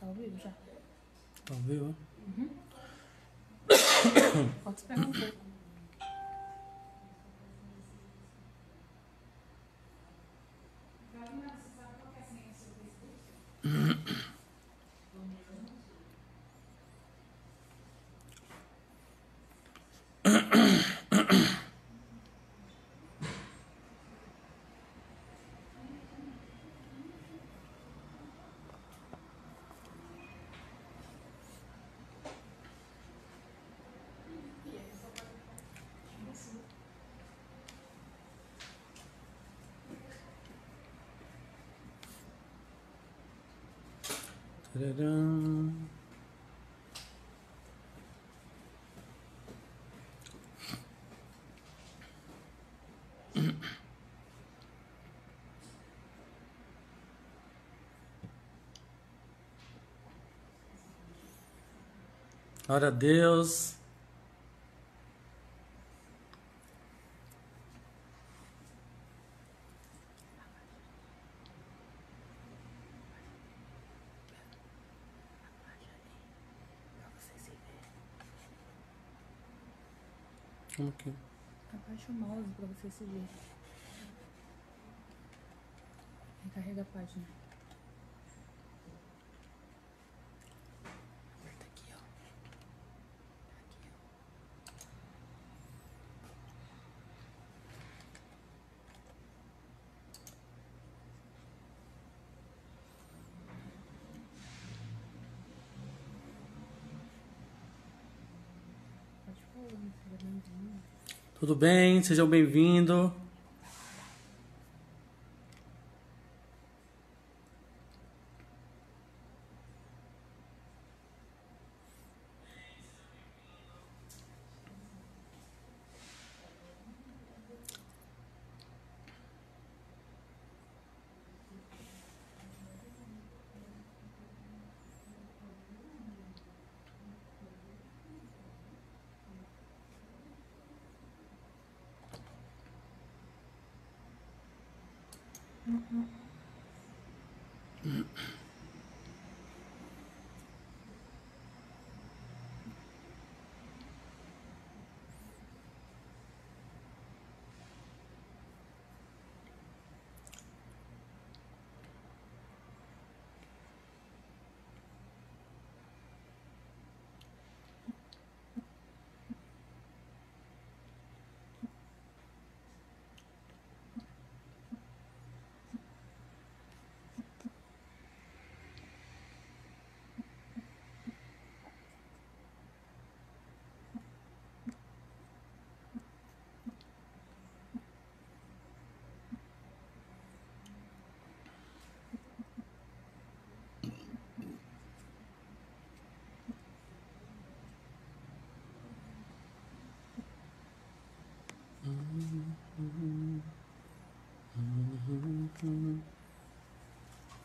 ao vivo já. Tá ao vivo? Pode esperar um pouco. Tararam. Glória a Deus. Como que? Abaixa o mouse pra você se ver. Recarrega a página. Aperta aqui, ó. Aqui, ó. Pode falar, seja bem-vindo. Tudo bem? Sejam bem-vindos.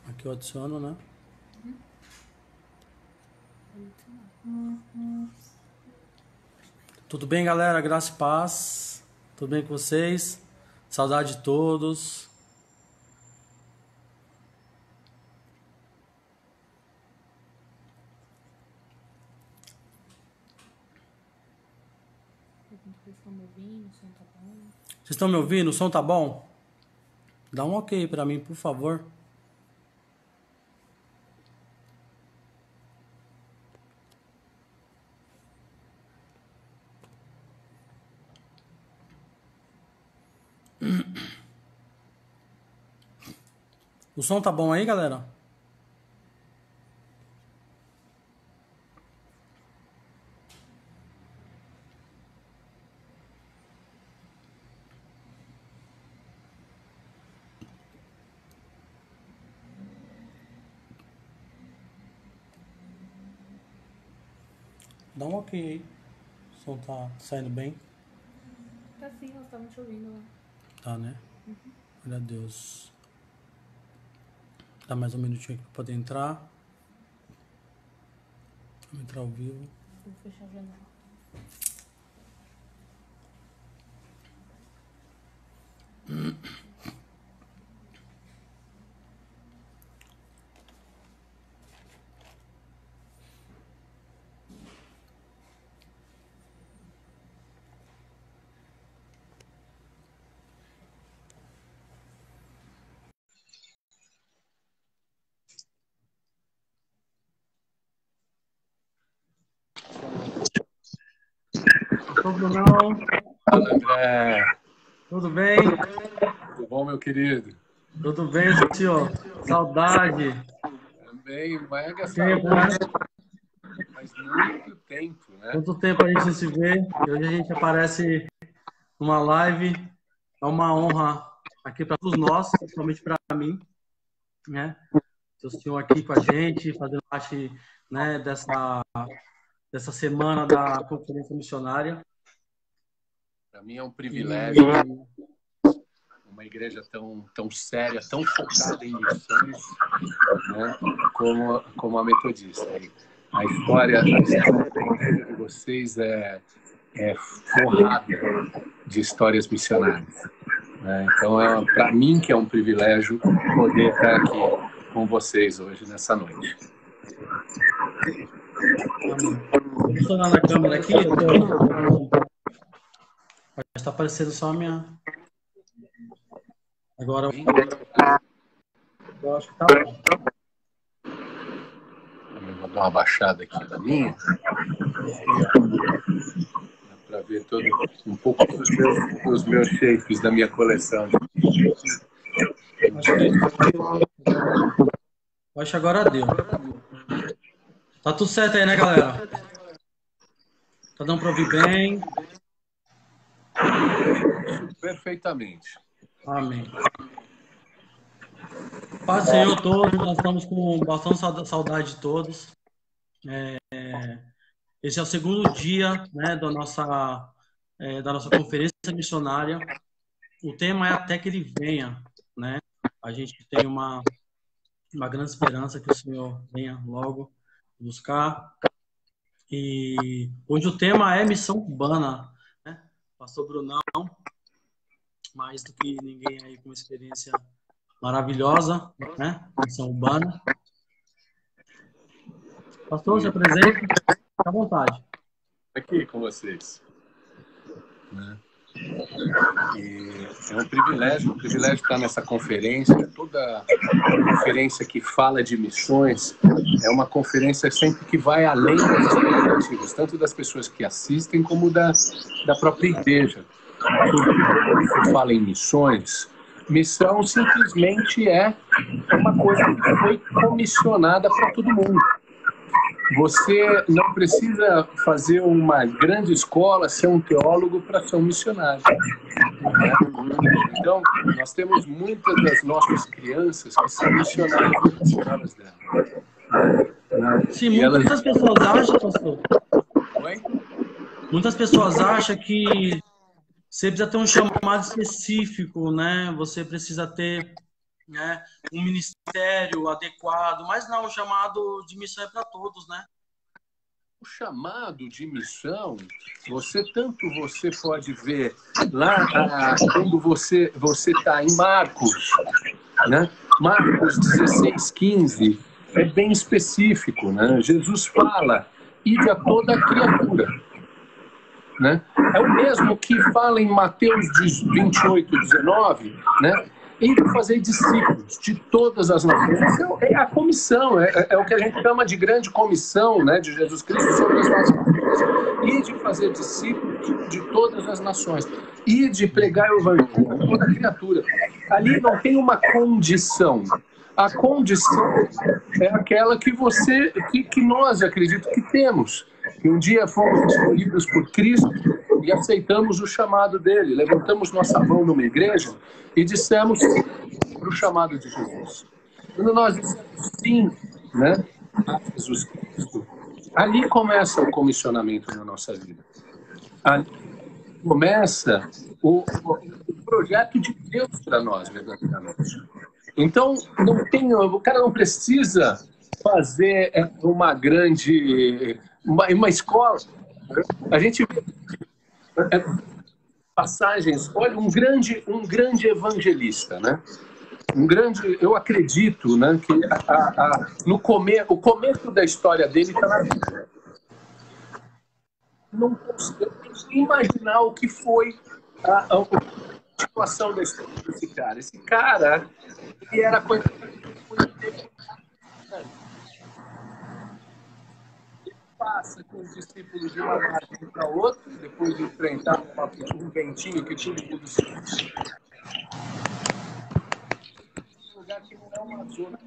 Aqui eu adiciono, né? Tudo bem, galera? Graça e paz. Tudo bem com vocês? Saudade de todos. Vocês estão me ouvindo? O som tá bom? Vocês estão me ouvindo? O som tá bom? Dá um ok pra mim, por favor. O som tá bom aí, galera? Dá um ok aí. O som tá saindo bem? Tá sim, nós estamos te ouvindo lá. Tá, né? Glória a Deus. Dá mais um minutinho aqui pra poder entrar. Vamos entrar ao vivo. Vou fechar a janela. Ô, Brunão, Fala, André. tudo bem? Tudo bom, meu querido? Tudo bem, senhor? Saudade. Também, mega Tempo, né? saudade. Faz muito tempo, né? Quanto tempo a gente não se vê? E hoje a gente aparece numa live. É uma honra aqui para todos nós, principalmente para mim, né? Ter o senhor aqui com a gente, fazendo parte, né, dessa semana da Conferência Missionária. Para mim é um E privilégio, uma igreja tão séria, tão focada em missões, né? Como a Metodista. A história da igreja de vocês é forrada de histórias missionárias, né? Então, para mim, que é um privilégio poder estar aqui com vocês hoje, nessa noite. eu estou na câmera aqui, está aparecendo só a minha. Agora eu acho que tá bom. Vou dar uma baixada aqui na minha. Para ver um pouco dos meus shapes da minha coleção. Acho que agora deu. Tá tudo certo aí, né, galera? Tá dando para ouvir bem? Perfeitamente. Amém. Paz do Senhor todos, nós estamos com bastante saudade de todos. Esse é o segundo dia, né, da nossa conferência missionária. O tema é Até que Ele Venha, né? A gente tem uma grande esperança que o Senhor venha logo buscar. E hoje o tema é missão urbana, né? Pastor Brunão, mais do que ninguém aí com experiência maravilhosa, né? Missão urbana. Pastor, se apresente, fica à vontade. Aqui com vocês. Né? E é um privilégio estar nessa conferência. Toda conferência que fala de missões é uma conferência sempre que vai além das expectativas, tanto das pessoas que assistem como da própria igreja. Porque quando se fala em missões, missão simplesmente é uma coisa que foi comissionada para todo mundo. Você não precisa fazer uma grande escola, ser um teólogo para ser um missionário. Então, nós temos muitas das nossas crianças que são missionárias nas escolas dela. Sim, muitas pessoas acham, pastor. Oi? Muitas pessoas acham que você precisa ter um chamado específico, né? Você precisa ter, né, um ministério adequado, mas não, o chamado de missão é para todos, né? O chamado de missão, você pode ver lá quando você está em Marcos, né? Marcos 16:15 é bem específico, né? Jesus fala: ide a toda criatura, né? É o mesmo que fala em Mateus 28:19, né? E fazer discípulos de todas as nações. É a comissão, é o que a gente chama de grande comissão, né, de Jesus Cristo sobre as nações. E de fazer discípulos de todas as nações. E de pregar o evangelho a toda criatura. Ali não tem uma condição. A condição é aquela que nós acredito que temos. Que um dia fomos escolhidos por Cristo e aceitamos o chamado dele. Levantamos nossa mão numa igreja e dissemos para o chamado de Jesus. Quando nós dissemos sim, né, a Jesus Cristo, ali começa o comissionamento na nossa vida. Ali começa o projeto de Deus para nós, verdadeiramente. Então, o cara não precisa fazer uma escola. A gente vê passagens, olha, um grande evangelista, né? Eu acredito, né, que o começo da história dele está na Bíblia. Não consigo imaginar o que foi a situação da história desse cara. Esse cara, ele era conhecido por ele passa com um discípulo de uma margem para outra, depois de enfrentar um ventinho que todo mundo sente. Um lugar que não é uma zona.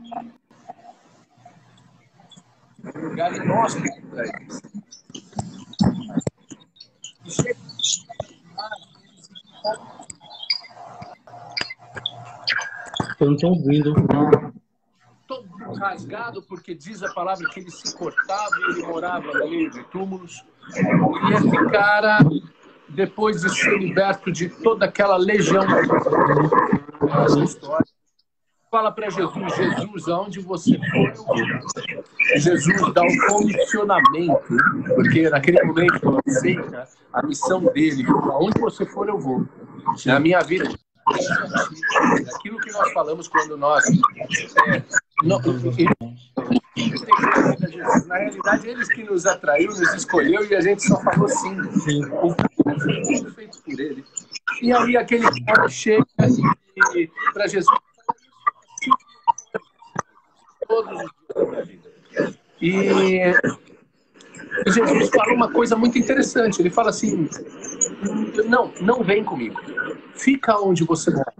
É um lugar inóspito para eles. E chega Eu não estou ouvindo. todo rasgado, porque diz a palavra que ele se cortava e ele morava no meio de túmulos. E esse cara, depois de ser liberto de toda aquela legião, essa história, fala para Jesus: Jesus, aonde você for, eu vou. Jesus dá um comissionamento, porque naquele momento ele aceita a missão dele: aonde você for, eu vou. Na minha vida, aquilo que nós falamos quando nós na realidade, eles que nos atraiu, nos escolheu e a gente só falou sim. O foi feito por ele. E aí aquele cara chega para Jesus todos os dias da vida. E Jesus fala uma coisa muito interessante. Ele fala assim: não vem comigo. Fica onde você mora.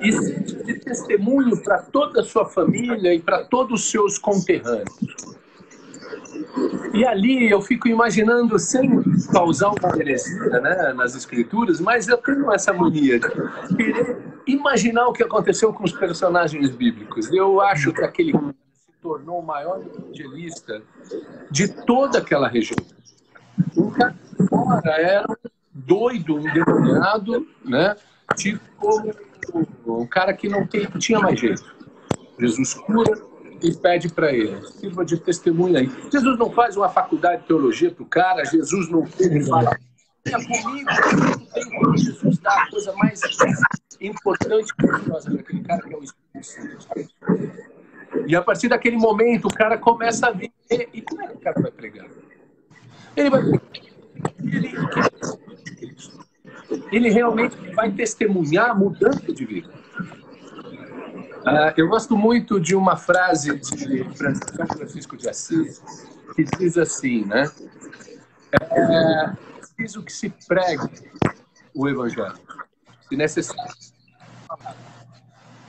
E seja de testemunho para toda a sua família e para todos os seus conterrâneos. E ali eu fico imaginando, sem causar uma heresia, né, nas escrituras, mas eu tenho essa mania de querer imaginar o que aconteceu com os personagens bíblicos. Eu acho que aquele cara se tornou o maior evangelista de toda aquela região. Um cara que fora era um doido, um endemoniado, né, tipo um cara que não tinha mais jeito. Jesus cura e pede para ele: sirva de testemunha aí. Jesus não faz uma faculdade de teologia para o cara, Jesus não fala: venha comigo, tem como Jesus dá a coisa mais importante e preciosa para aquele cara, que é o Espírito Santo. E a partir daquele momento, o cara começa a ver. E como é que o cara vai pregar? Ele vai pregar. Ele realmente vai testemunhar a mudança de vida. Eu gosto muito de uma frase de São Francisco de Assis, que diz assim, né? É preciso que se pregue o Evangelho, se necessário.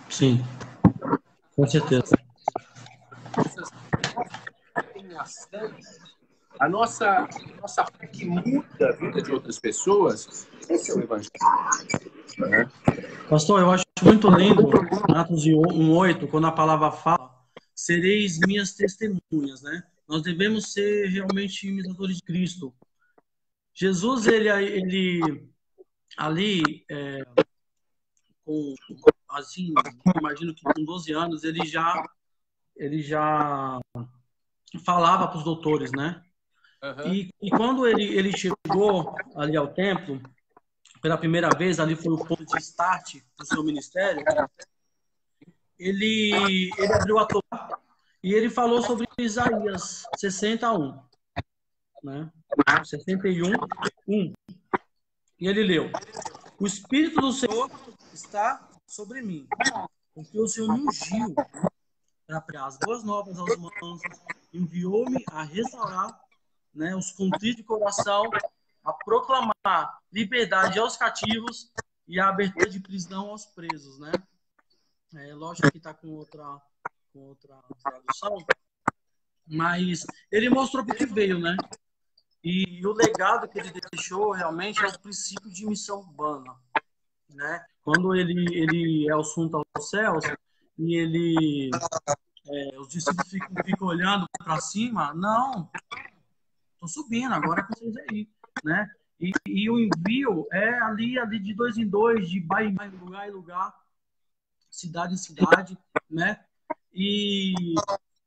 Sim, com certeza. Em ação, a nossa fé que muda a vida de outras pessoas, esse é o Evangelho. Né? Pastor, eu acho muito lindo Atos 1:8, quando a palavra fala: sereis minhas testemunhas, né? Nós devemos ser realmente imitadores de Cristo. Jesus, ele ali, assim, imagino que com 12 anos, ele já falava para os doutores, né? Uhum. E quando ele chegou ali ao templo, pela primeira vez, ali foi o ponto de start do seu ministério, ele abriu a Torá e ele falou sobre Isaías 61, né? 61:1. E ele leu: o Espírito do Senhor está sobre mim, porque o Senhor me ungiu para pregar as boas novas aos mansos, enviou-me a restaurar, né, os contritos de coração, a proclamar liberdade aos cativos e a abertura de prisão aos presos, né? Lógico que está com outra tradução, mas ele mostrou para que veio, né? E o legado que ele deixou realmente é o princípio de missão urbana, né? Quando ele é assunto aos céus e os discípulos ficam olhando para cima, não, estou subindo, agora é com vocês aí, né? E o envio é ali de 2 em 2, de lugar em lugar, cidade em cidade, né? E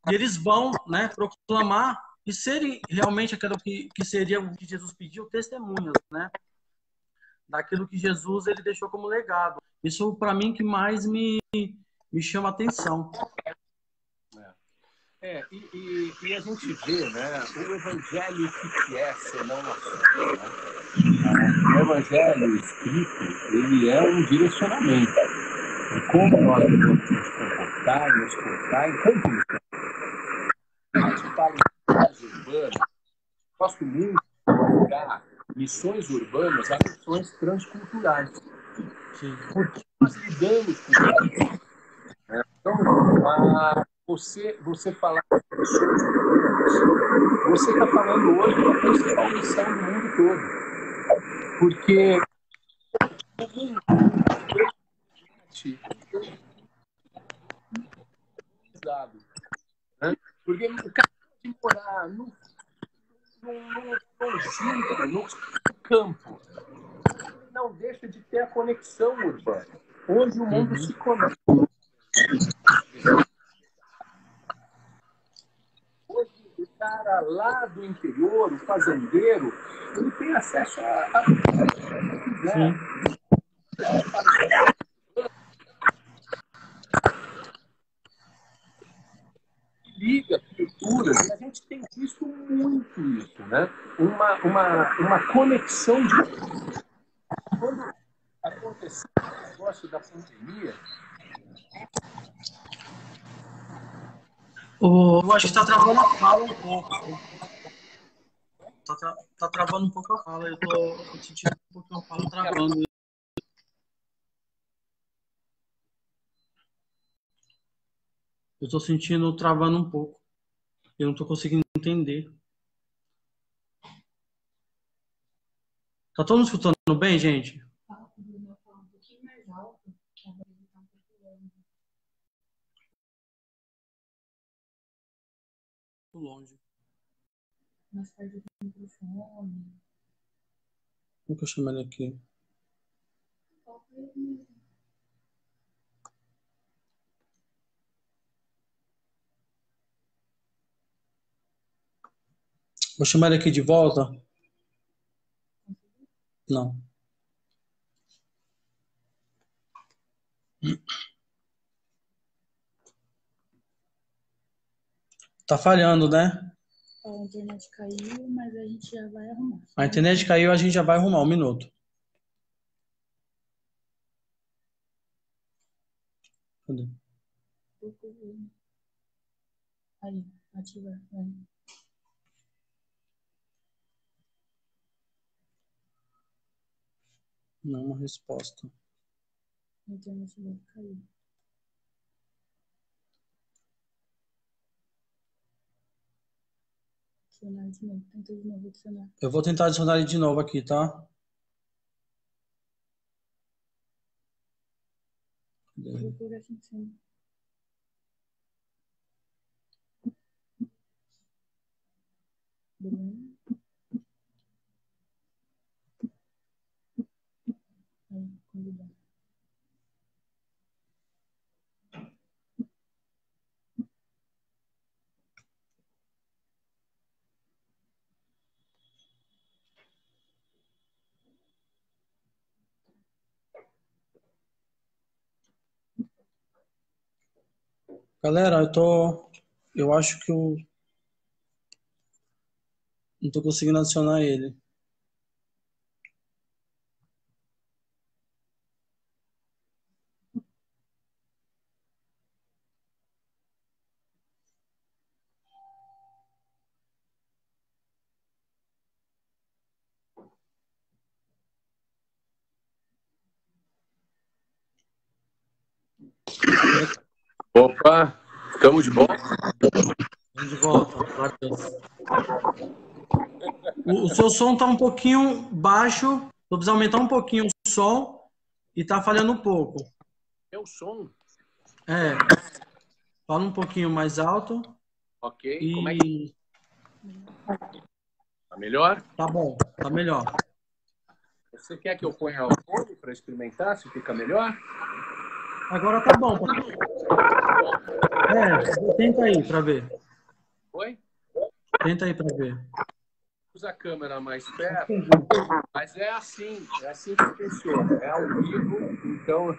eles vão, né, proclamar e serem realmente aquilo que seria o que Jesus pediu, testemunhas, né? Daquilo que Jesus ele deixou como legado. Isso, para mim, que mais me chama a atenção. E a gente vê, né, o evangelho que é senão assunto, né? O evangelho escrito, ele é um direcionamento de como nós devemos nos comportar, nos portar enquanto nos comportar. A gente fala em cidade urbana, gosto muito de ligar missões urbanas a missões transculturais. Sim. Porque nós lidamos com isso. Né? Então, você falar de missões urbanas, você está falando hoje da principal missão do mundo todo. Porque o mundo né? Porque o cara tem que morar no campo. Ele não deixa de ter a conexão urbana, onde o mundo se conecta. Hoje, o cara lá do interior, o fazendeiro, ele tem acesso a quiser. Liga culturas, e a gente tem visto muito isso, né? Uma conexão de. Quando aconteceu o negócio da pandemia. Eu acho que está travando a fala um pouco. Tá travando um pouco a fala. Eu tô sentindo um pouco a fala travando. Eu tô sentindo travando um pouco. Eu não tô conseguindo entender. Tá todo mundo escutando bem, gente? Fala com o Bruno, fala um pouquinho mais alto, que a voz tá um pouco Longe. mais perto do microfone. Como que eu chamo ele aqui? Vou chamar ele aqui de volta? Não. Tá falhando, né? A internet caiu, mas a gente já vai arrumar. A internet caiu, a gente já vai arrumar. Um minuto. Cadê? Aí, ativar. Vai. Não, uma resposta. A internet deve cair. Adicionar de novo. Tenta de novo adicionar. Eu vou tentar adicionar ele de novo aqui, tá? Procura aqui em cima. Bruno. Aí, convidar. Galera, eu acho que eu não tô conseguindo adicionar ele. Opa, estamos de volta. Vamos de volta. O seu som tá um pouquinho baixo. Vou precisar aumentar um pouquinho o som e tá falhando um pouco. Meu som. É. Fala um pouquinho mais alto. Ok. E... Como é que... Tá melhor? Tá bom, tá melhor. Você quer que eu ponha o fone para experimentar se fica melhor? Agora tá bom. Tenta aí para ver. Oi? Tenta aí para ver. Usa a câmera mais perto. Mas é assim que funciona. É ao vivo, então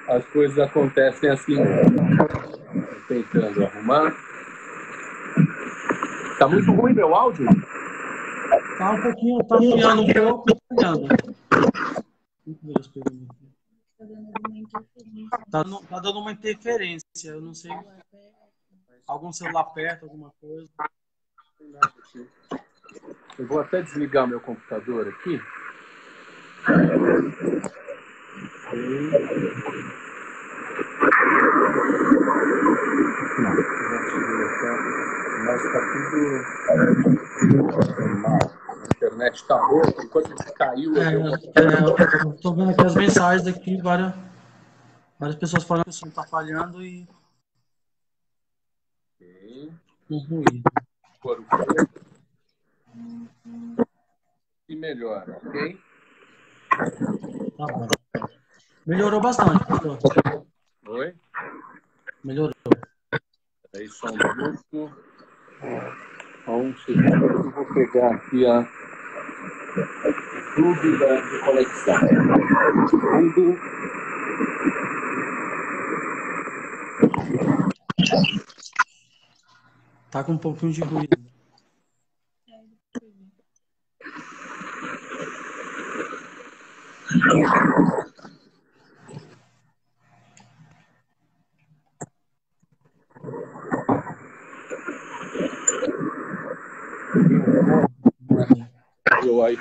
as coisas acontecem assim. Tentando arrumar. Tá muito ruim meu áudio? Tá um pouquinho, tá chiando um pouco, tá dando uma interferência. Eu não sei. Algum celular perto, alguma coisa. Tem nada aqui. Eu vou até desligar meu computador aqui. Não, mas está tudo normal. A internet está boa. Enquanto você caiu, eu estou vendo aqui as mensagens aqui, várias pessoas falando que o som está falhando e ruído. E melhora, ok? Tá bom. Melhorou bastante, pastor. Oi? Melhorou. Aí só um minuto. Um segundo, eu vou pegar aqui a dúvida de conexão. Tá com um pouquinho de ruído. Eu aí.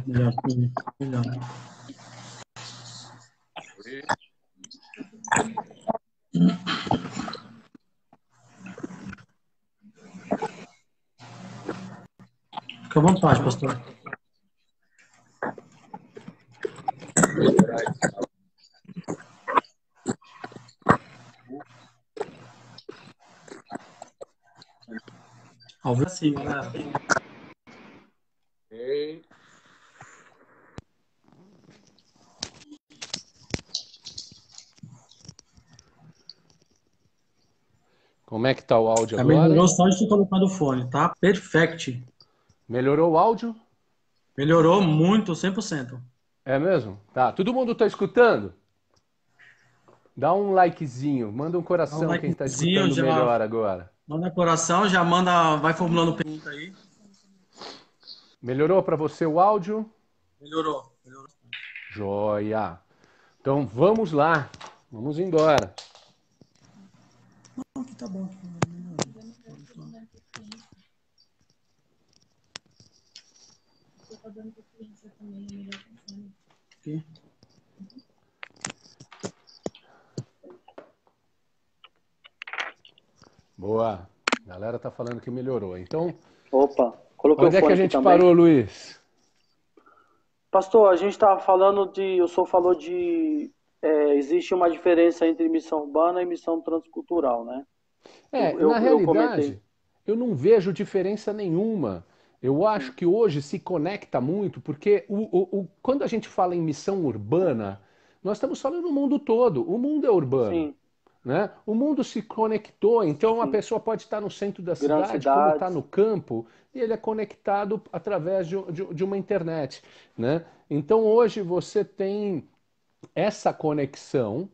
Melhor. Melhor. Fica à vontade, pastor. Ao vivo assim, galera. Ok. Como é que tá o áudio agora? Melhorou só de ter colocado o fone, tá? Perfect. Melhorou o áudio? Melhorou muito, 100%. É mesmo? Tá. Todo mundo tá escutando? Dá um likezinho, manda um coração Dá um quem tá likezinho, escutando melhor agora. Manda coração, já manda, vai formulando pergunta aí. Melhorou para você o áudio? Melhorou. Joia. Então vamos lá. Vamos embora. Não, aqui tá bom. Tá dando preferência também, é melhor funciona. Aqui. Boa. A galera tá falando que melhorou. Então, Opa, coloquei onde o é que fone a aqui gente também. parou, Luiz? Pastor, a gente estava falando o senhor falou existe uma diferença entre missão urbana e missão transcultural, né? Na Eu comentei. realidade, eu não vejo diferença nenhuma. Eu acho que hoje se conecta muito, porque quando a gente fala em missão urbana, nós estamos falando do mundo todo. O mundo é urbano. Sim, Né? O mundo se conectou, então a sim. pessoa pode estar no centro da Grandes cidade, como está cidades. no campo, e ele é conectado através de uma internet. Né? Então hoje você tem essa conexão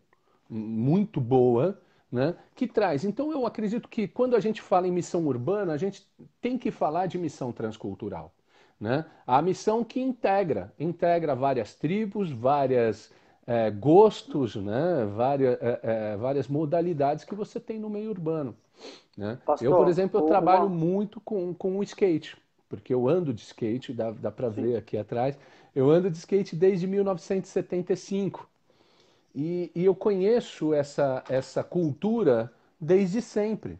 muito boa, né, que traz. Então eu acredito que quando a gente fala em missão urbana, a gente tem que falar de missão transcultural. Né? A missão que integra várias tribos, várias gostos, né? Várias modalidades que você tem no meio urbano. Né? Eu, por Pastor, exemplo, eu trabalho muito com o skate, porque eu ando de skate, dá para ver aqui atrás, eu ando de skate desde 1975. E eu conheço essa cultura desde sempre.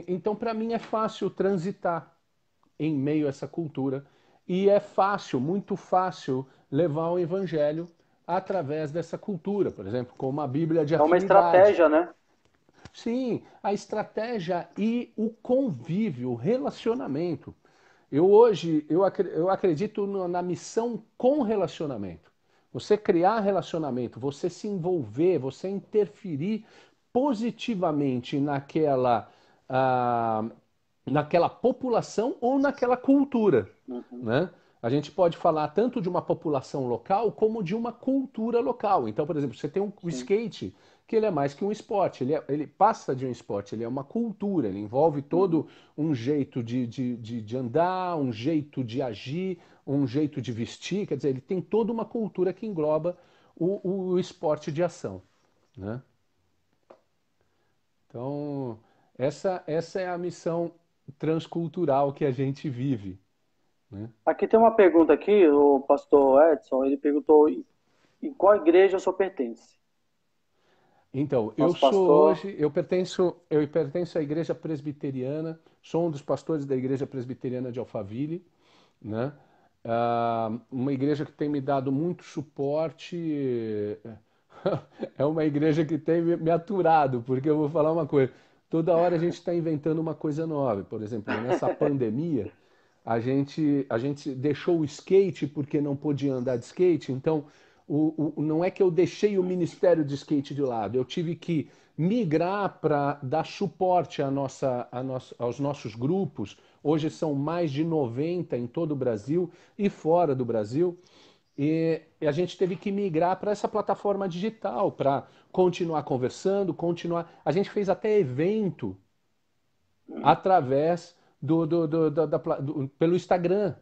Então, para mim, é fácil transitar em meio a essa cultura. E é fácil, muito fácil, levar o evangelho através dessa cultura. Por exemplo, como a Bíblia de é uma afinidade. estratégia, né? Sim, a estratégia e o convívio, o relacionamento. Eu acredito na missão com relacionamento. Você criar relacionamento, você se envolver, você interferir positivamente naquela população ou naquela cultura. Né? A gente pode falar tanto de uma população local como de uma cultura local. Então, por exemplo, você tem o skate, que ele é mais que um esporte, ele passa de um esporte, ele é uma cultura, ele envolve todo um jeito de andar, um jeito de agir, um jeito de vestir, quer dizer, ele tem toda uma cultura que engloba o esporte de ação, né? Então, essa é a missão transcultural que a gente vive, né? Aqui tem uma pergunta aqui, o pastor Edson, ele perguntou em qual igreja o senhor pertence? Então, Nosso pastor. eu pertenço à Igreja Presbiteriana, sou um dos pastores da Igreja Presbiteriana de Alphaville, né? Uma igreja que tem me dado muito suporte, é uma igreja que tem me aturado, porque eu vou falar uma coisa, toda hora a gente está inventando uma coisa nova. Por exemplo, nessa pandemia, a gente deixou o skate porque não podia andar de skate, então não é que eu deixei o ministério de skate de lado, eu tive que migrar para dar suporte aos nossos grupos. Hoje são mais de 90 em todo o Brasil e fora do Brasil, e a gente teve que migrar para essa plataforma digital para continuar conversando, A gente fez até evento através pelo Instagram.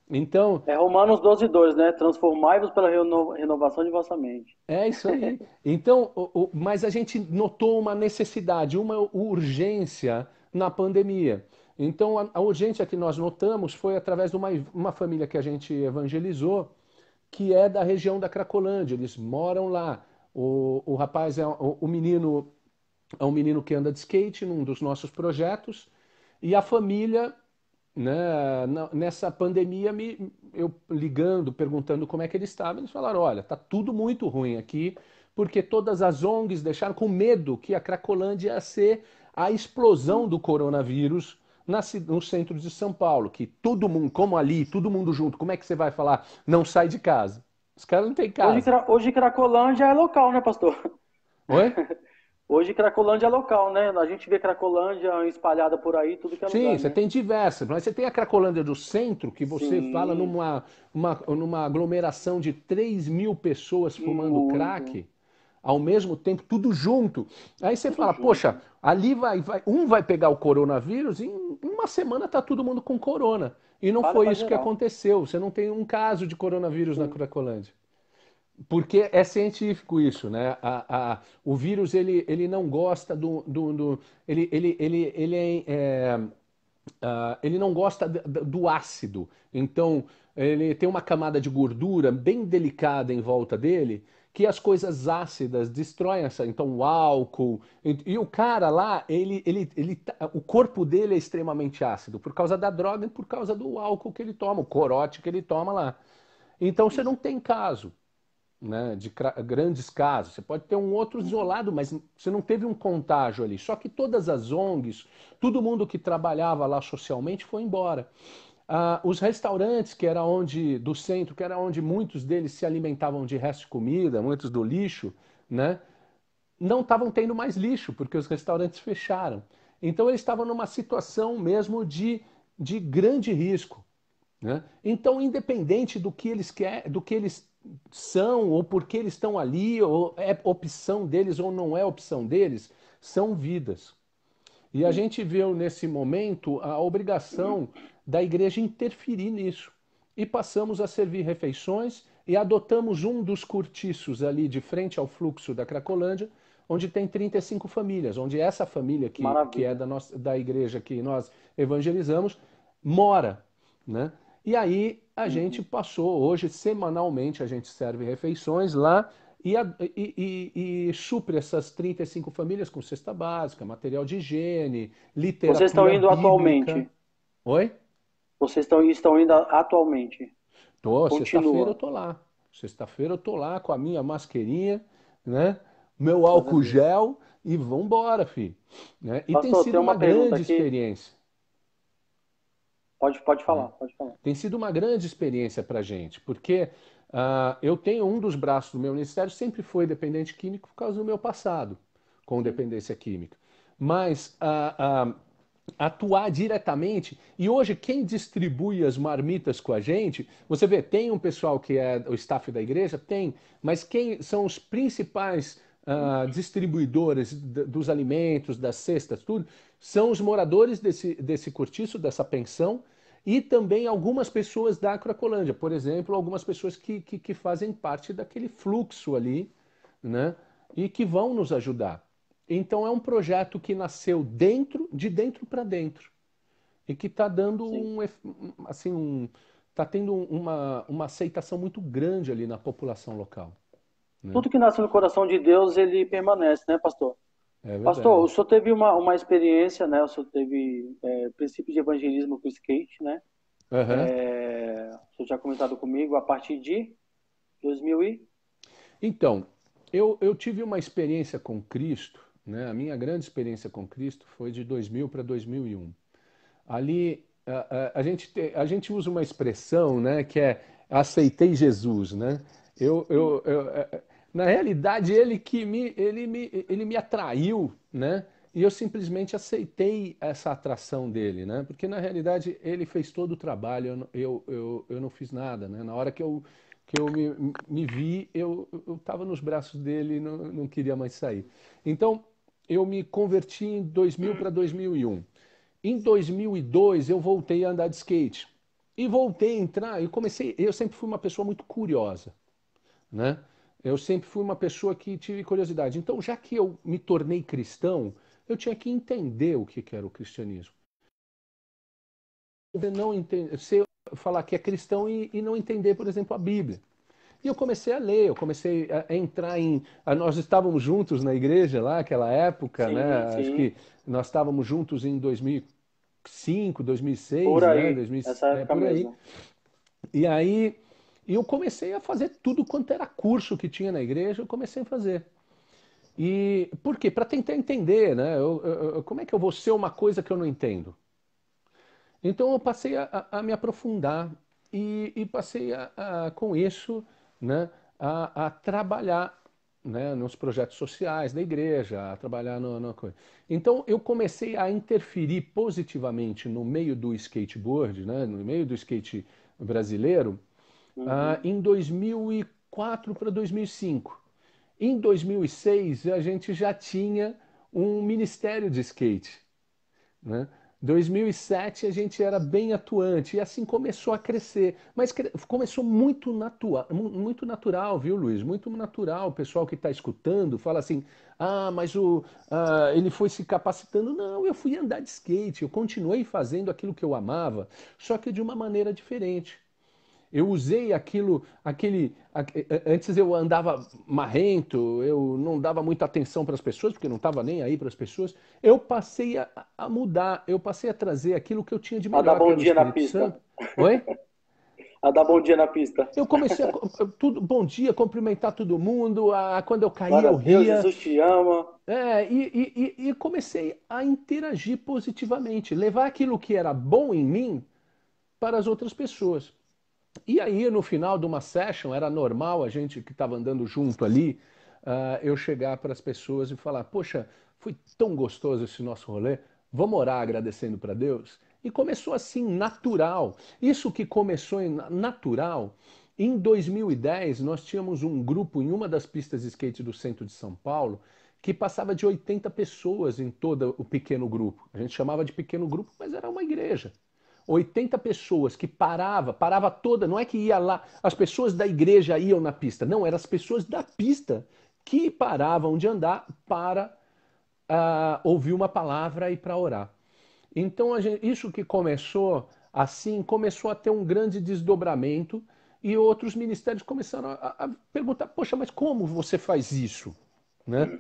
Então, É Romanos 12:2, né? Transformai-vos pela renovação de vossa mente. é isso aí. Então, mas a gente notou uma necessidade, uma urgência na pandemia. Então, a urgência que nós notamos foi através de uma família que a gente evangelizou, que é da região da Cracolândia. Eles moram lá. O rapaz o menino é um menino que anda de skate num dos nossos projetos, e a família, né, nessa pandemia, eu ligando, perguntando como é que eles estavam, eles falaram, olha, tá tudo muito ruim aqui, porque todas as ONGs deixaram com medo que a Cracolândia ia ser a explosão do coronavírus no centro de São Paulo, que todo mundo, como ali, todo mundo junto, como é que você vai falar, não sai de casa? Os caras não têm casa. Hoje Cracolândia é local, né, pastor? Oi? Hoje Cracolândia é local, né? A gente vê Cracolândia espalhada por aí, tudo que é Sim, lugar, você né? tem diversas, mas você tem a Cracolândia do centro, que você fala Sim, numa aglomeração de 3.000 pessoas fumando muito, crack, ao mesmo tempo, tudo junto. Aí você tudo fala, poxa, junto. ali um vai pegar o coronavírus e em uma semana tá todo mundo com corona. E não Espalha foi pra isso que geral. aconteceu. Você não tem um caso de coronavírus na Sim. Cracolândia. Porque é científico isso, né? O vírus ele não gosta ele não gosta do ácido. Então ele tem uma camada de gordura bem delicada em volta dele, que as coisas ácidas destroem essa. Então o álcool e o cara lá, o corpo dele é extremamente ácido por causa da droga e por causa do álcool que ele toma, o corote que ele toma lá. Então você não tem caso, né, de grandes casos. Você pode ter um outro isolado, mas você não teve um contágio ali. Só que todas as ONGs, todo mundo que trabalhava lá socialmente foi embora. Os restaurantes, que era do centro, que era onde muitos deles se alimentavam de resto de comida, muitos do lixo, né, não estavam tendo mais lixo, porque os restaurantes fecharam. Então eles estavam numa situação mesmo de grande risco, né? Então, independente do que eles querem, do que eles são, ou por que eles estão ali, ou é opção deles ou não é opção deles, são vidas. E a gente viu nesse momento a obrigação da igreja interferir nisso. E passamos a servir refeições e adotamos um dos cortiços ali de frente ao fluxo da Cracolândia, onde tem 35 famílias, onde essa família que é Maravilha. da igreja que nós evangelizamos mora, né? E aí a gente passou, hoje semanalmente a gente serve refeições lá e supre essas 35 famílias com cesta básica, material de higiene, Vocês estão literatura indo bíblica. atualmente? Oi? Vocês estão indo atualmente? Sexta-feira eu Continua. tô lá. Sexta-feira eu tô lá com a minha masquerinha, né? Meu Glória a álcool Deus. gel e vambora, filho. Né? E tem Pastor, sido tem uma uma pergunta grande aqui. experiência. Pode Né? falar, pode falar. Tem sido uma grande experiência para gente, porque eu tenho um dos braços do meu ministério, sempre foi dependente químico por causa do meu passado com Sim. dependência química. Mas atuar diretamente, e hoje quem distribui as marmitas com a gente, você vê, tem um pessoal que é o staff da igreja? Tem, mas quem são os principais distribuidores dos alimentos, das cestas, tudo, são os moradores desse cortiço, dessa pensão, e também algumas pessoas da Cracolândia, por exemplo, algumas pessoas que fazem parte daquele fluxo ali, né? E que vão nos ajudar. Então é um projeto que nasceu de dentro para dentro, e que está dando está tendo uma aceitação muito grande ali na população local, né? Tudo que nasce no coração de Deus, ele permanece, né, pastor? É Pastor, verdade. o senhor teve uma experiência, né? O senhor teve princípio de evangelismo com o skate, né? Aham. O senhor tinha comentado comigo a partir de 2000 e... Então, eu tive uma experiência com Cristo, né? A minha grande experiência com Cristo foi de 2000 para 2001. Ali, a gente usa uma expressão, né, que é aceitei Jesus, né? Na realidade, ele me atraiu, né? E eu simplesmente aceitei essa atração dele, né? Porque na realidade ele fez todo o trabalho, eu não fiz nada, né? Na hora que eu me vi, eu estava nos braços dele e não queria mais sair. Então, eu me converti em 2000 para 2001. Em 2002 eu voltei a andar de skate. E voltei a entrar e comecei. Eu sempre fui uma pessoa muito curiosa, né? Eu sempre fui uma pessoa que tive curiosidade. Então, já que eu me tornei cristão, eu tinha que entender o que era o cristianismo. Não entender, falar que é cristão e não entender, por exemplo, a Bíblia. E eu comecei a ler, eu comecei a entrar em. Nós estávamos juntos na igreja lá, aquela época, Sim, né? Acho sim, que nós estávamos juntos em 2005, por 2006, né? aí, essa época Por aí. mesmo. E aí eu comecei a fazer tudo quanto era curso que tinha na igreja, eu comecei a fazer. E por quê? Para tentar entender, né? Como é que eu vou ser uma coisa que eu não entendo? Então eu passei a me aprofundar e passei com isso, né, a trabalhar, né, nos projetos sociais da igreja, a trabalhar no coisa. Então eu comecei a interferir positivamente no meio do skateboard, né, no meio do skate brasileiro, Uhum. em 2004 para 2005. Em 2006 a gente já tinha um ministério de skate, né? 2007 a gente era bem atuante e assim começou a crescer, mas começou muito natural, viu, Luiz? Muito natural. O pessoal que está escutando fala assim: mas ele foi se capacitando. Não, eu fui andar de skate, eu continuei fazendo aquilo que eu amava, só que de uma maneira diferente. Eu usei antes eu andava marrento, eu não dava muita atenção para as pessoas, porque não estava nem aí para as pessoas. Eu passei a mudar, eu passei a trazer aquilo que eu tinha de A dar melhor, que bom era o dia na Espírito pista. Santo. Oi? A dar bom dia na pista. Eu comecei bom dia, cumprimentar todo mundo, quando eu caía Glória a eu Deus, ria. Jesus te ama. E comecei a interagir positivamente, levar aquilo que era bom em mim para as outras pessoas. E aí, no final de uma session, era normal a gente que estava andando junto ali, eu chegar para as pessoas e falar: Poxa, foi tão gostoso esse nosso rolê, vamos orar agradecendo para Deus? E começou assim, natural. Isso que começou natural. Em 2010, nós tínhamos um grupo em uma das pistas de skate do centro de São Paulo que passava de 80 pessoas em todo o pequeno grupo. A gente chamava de pequeno grupo, mas era uma igreja. 80 pessoas que parava toda, não é que ia lá, as pessoas da igreja iam na pista, não, eram as pessoas da pista que paravam de andar para ouvir uma palavra e para orar. Então, isso que começou assim, começou a ter um grande desdobramento e outros ministérios começaram a perguntar: Poxa, mas como você faz isso? Né?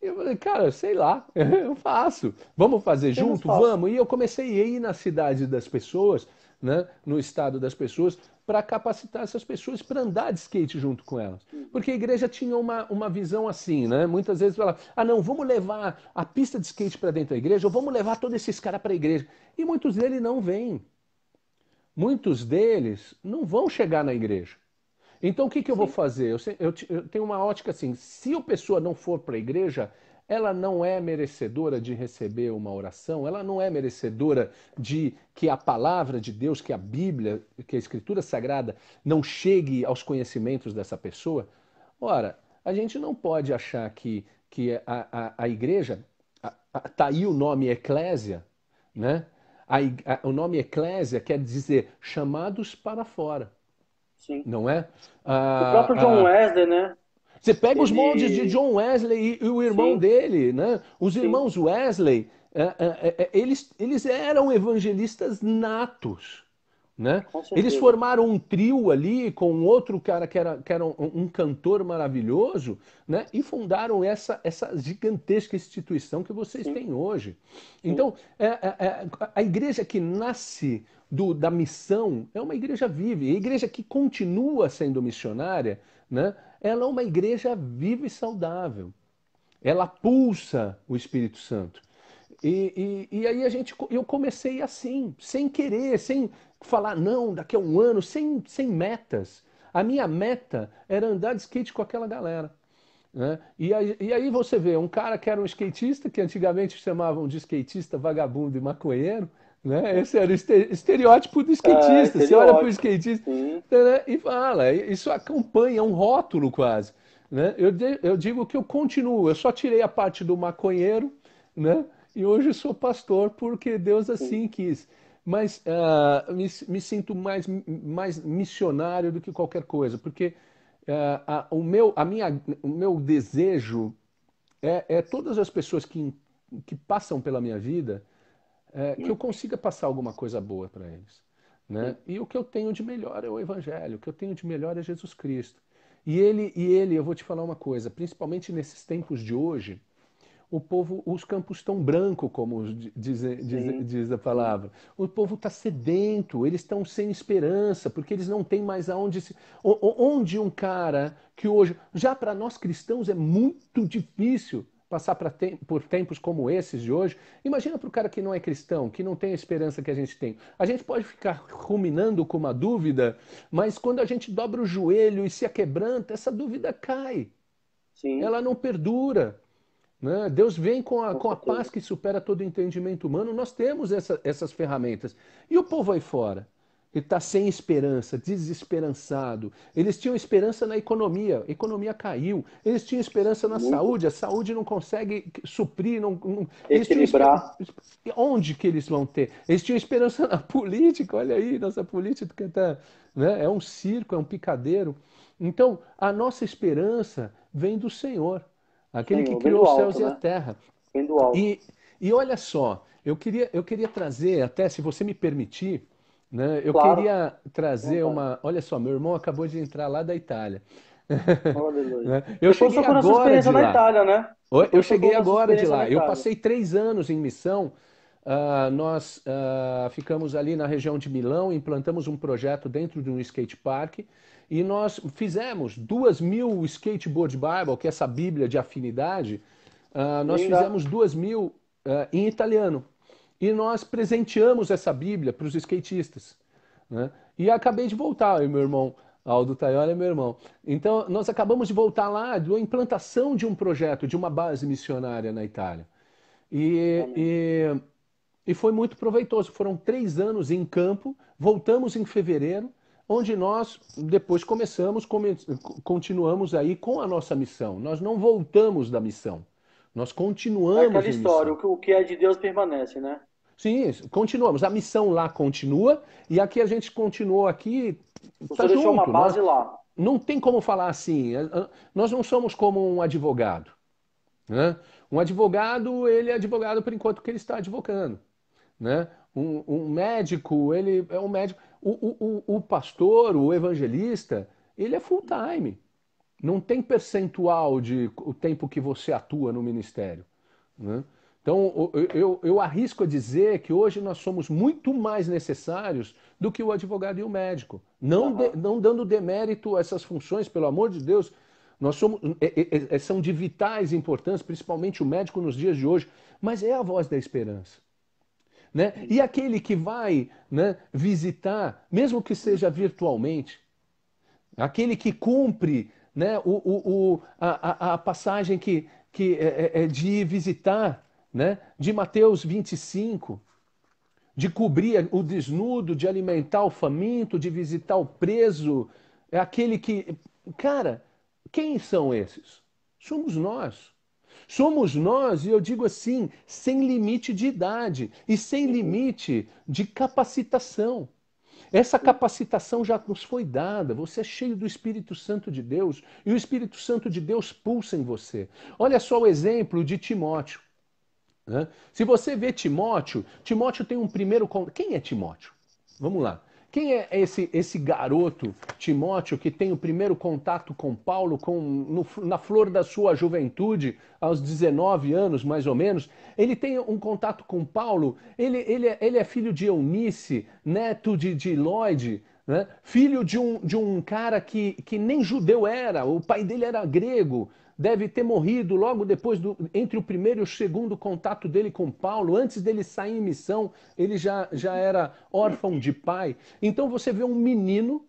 Eu falei: Cara, sei lá, eu faço. Vamos fazer Apenas junto? faço. Vamos. E eu comecei a ir na cidade das pessoas, né, no estado das pessoas, para capacitar essas pessoas para andar de skate junto com elas. Porque a igreja tinha uma visão assim, né? Muitas vezes falava: não, vamos levar a pista de skate para dentro da igreja, ou vamos levar todos esses caras para a igreja. E muitos deles não vêm. Muitos deles não vão chegar na igreja. Então, o que eu vou Sim. fazer? Eu tenho uma ótica assim: se a pessoa não for para a igreja, ela não é merecedora de receber uma oração, ela não é merecedora de que a palavra de Deus, que a Bíblia, que a Escritura Sagrada não chegue aos conhecimentos dessa pessoa. Ora, a gente não pode achar que a igreja, tá aí o nome eclésia, né? O nome eclésia quer dizer chamados para fora, Sim. não é? O próprio John Wesley, né? Você pega os moldes de Ele... John Wesley e o irmão Sim. dele, né? Os Sim. irmãos Wesley, eles eram evangelistas natos, né? Com certeza. Eles formaram um trio ali com outro cara que era um cantor maravilhoso, né? E fundaram essa gigantesca instituição que vocês Sim. têm hoje. Sim. Então, a igreja que nasce da missão é uma igreja viva. E a igreja que continua sendo missionária, né? Ela é uma igreja viva e saudável. Ela pulsa o Espírito Santo. E aí eu comecei assim, sem querer, sem falar, não, daqui a um ano, sem metas. A minha meta era andar de skate com aquela galera. Né? E aí você vê, um cara que era um skatista, que antigamente chamavam de skatista, vagabundo e maconheiro, né? Esse era o estereótipo do skatista. Você olha para o skatista, né? E fala, isso acompanha, é um rótulo quase. Né? Eu digo que eu continuo, eu só tirei a parte do maconheiro, né? E hoje eu sou pastor porque Deus assim quis. Mas me sinto mais missionário do que qualquer coisa, porque o meu desejo é todas as pessoas que passam pela minha vida, que eu consiga passar alguma coisa boa para eles. Né? E o que eu tenho de melhor é o Evangelho, o que eu tenho de melhor é Jesus Cristo. E ele, eu vou te falar uma coisa, principalmente nesses tempos de hoje, os campos estão brancos, como diz a palavra. O povo está sedento, eles estão sem esperança, porque eles não têm mais onde um cara que hoje, já para nós cristãos é muito difícil passar por tempos como esses de hoje. Imagina para o cara que não é cristão, que não tem a esperança que a gente tem. A gente pode ficar ruminando com uma dúvida, mas quando a gente dobra o joelho e se aquebranta, essa dúvida cai. Sim. Ela não perdura. Né? Deus vem com a paz que supera todo entendimento humano. Nós temos essas ferramentas. E o povo aí fora? Ele está sem esperança, desesperançado. Eles tinham esperança na economia, a economia caiu. Eles tinham esperança na saúde, a saúde não consegue suprir. Equilibrar. Onde que eles vão ter? Eles tinham esperança na política, olha aí, nossa política tá, né? É um circo, é um picadeiro. Então, a nossa esperança vem do Senhor. Aquele que criou os céus e a terra. Vem do alto. E olha só, eu queria trazer, até se você me permitir, né, eu Claro. queria trazer uma... Olha só, meu irmão acabou de entrar lá da Itália. Eu cheguei agora de lá. Na Itália, né? Eu cheguei agora de lá. Eu passei 3 anos em missão. Nós ficamos ali na região de Milão, implantamos um projeto dentro de um skate park. E nós fizemos 2.000 Skateboard Bible, que é essa Bíblia de afinidade, nós fizemos 2.000 em italiano. E nós presenteamos essa Bíblia para os skatistas. Né? E acabei de voltar, e meu irmão Aldo Taiola é meu irmão. Então, nós acabamos de voltar lá da implantação de um projeto, de uma base missionária na Itália. E foi muito proveitoso. Foram 3 anos em campo, voltamos em fevereiro, onde nós depois continuamos aí com a nossa missão. Nós não voltamos da missão. Nós continuamos em missão. É aquela história, o que é de Deus permanece, né? Sim, continuamos. A missão lá continua e aqui a gente continuou aqui. Você deixou uma base lá. Não tem como falar assim. Nós não somos como um advogado. Né? Um advogado, ele é advogado por enquanto que ele está advogando. Né? Um médico, ele é um médico. O pastor, o evangelista, ele é full time. Não tem percentual de o tempo que você atua no ministério. Né? Então, eu arrisco a dizer que hoje nós somos muito mais necessários do que o advogado e o médico. Não dando demérito a essas funções, pelo amor de Deus. Nós são de vitais importância, principalmente o médico nos dias de hoje, mas é a voz da esperança. Né? E aquele que vai, né, visitar, mesmo que seja virtualmente, aquele que cumpre, né, a passagem que é de visitar, né, de Mateus 25, de cobrir o desnudo, de alimentar o faminto, de visitar o preso, é aquele que... Cara, quem são esses? Somos nós. Somos nós, e eu digo assim, sem limite de idade e sem limite de capacitação. Essa capacitação já nos foi dada. Você é cheio do Espírito Santo de Deus e o Espírito Santo de Deus pulsa em você. Olha só o exemplo de Timóteo. Né? Se você vê Timóteo, Timóteo tem um primeiro... Quem é Timóteo? Vamos lá. Quem é esse garoto, Timóteo, que tem o primeiro contato com Paulo na flor da sua juventude, aos 19 anos, mais ou menos? Ele tem um contato com Paulo, ele é filho de Eunice, neto de Lloyd, né? Filho de um cara que nem judeu era, o pai dele era grego, deve ter morrido logo depois, entre o primeiro e o segundo contato dele com Paulo. Antes dele sair em missão, ele já era órfão de pai. Então você vê um menino,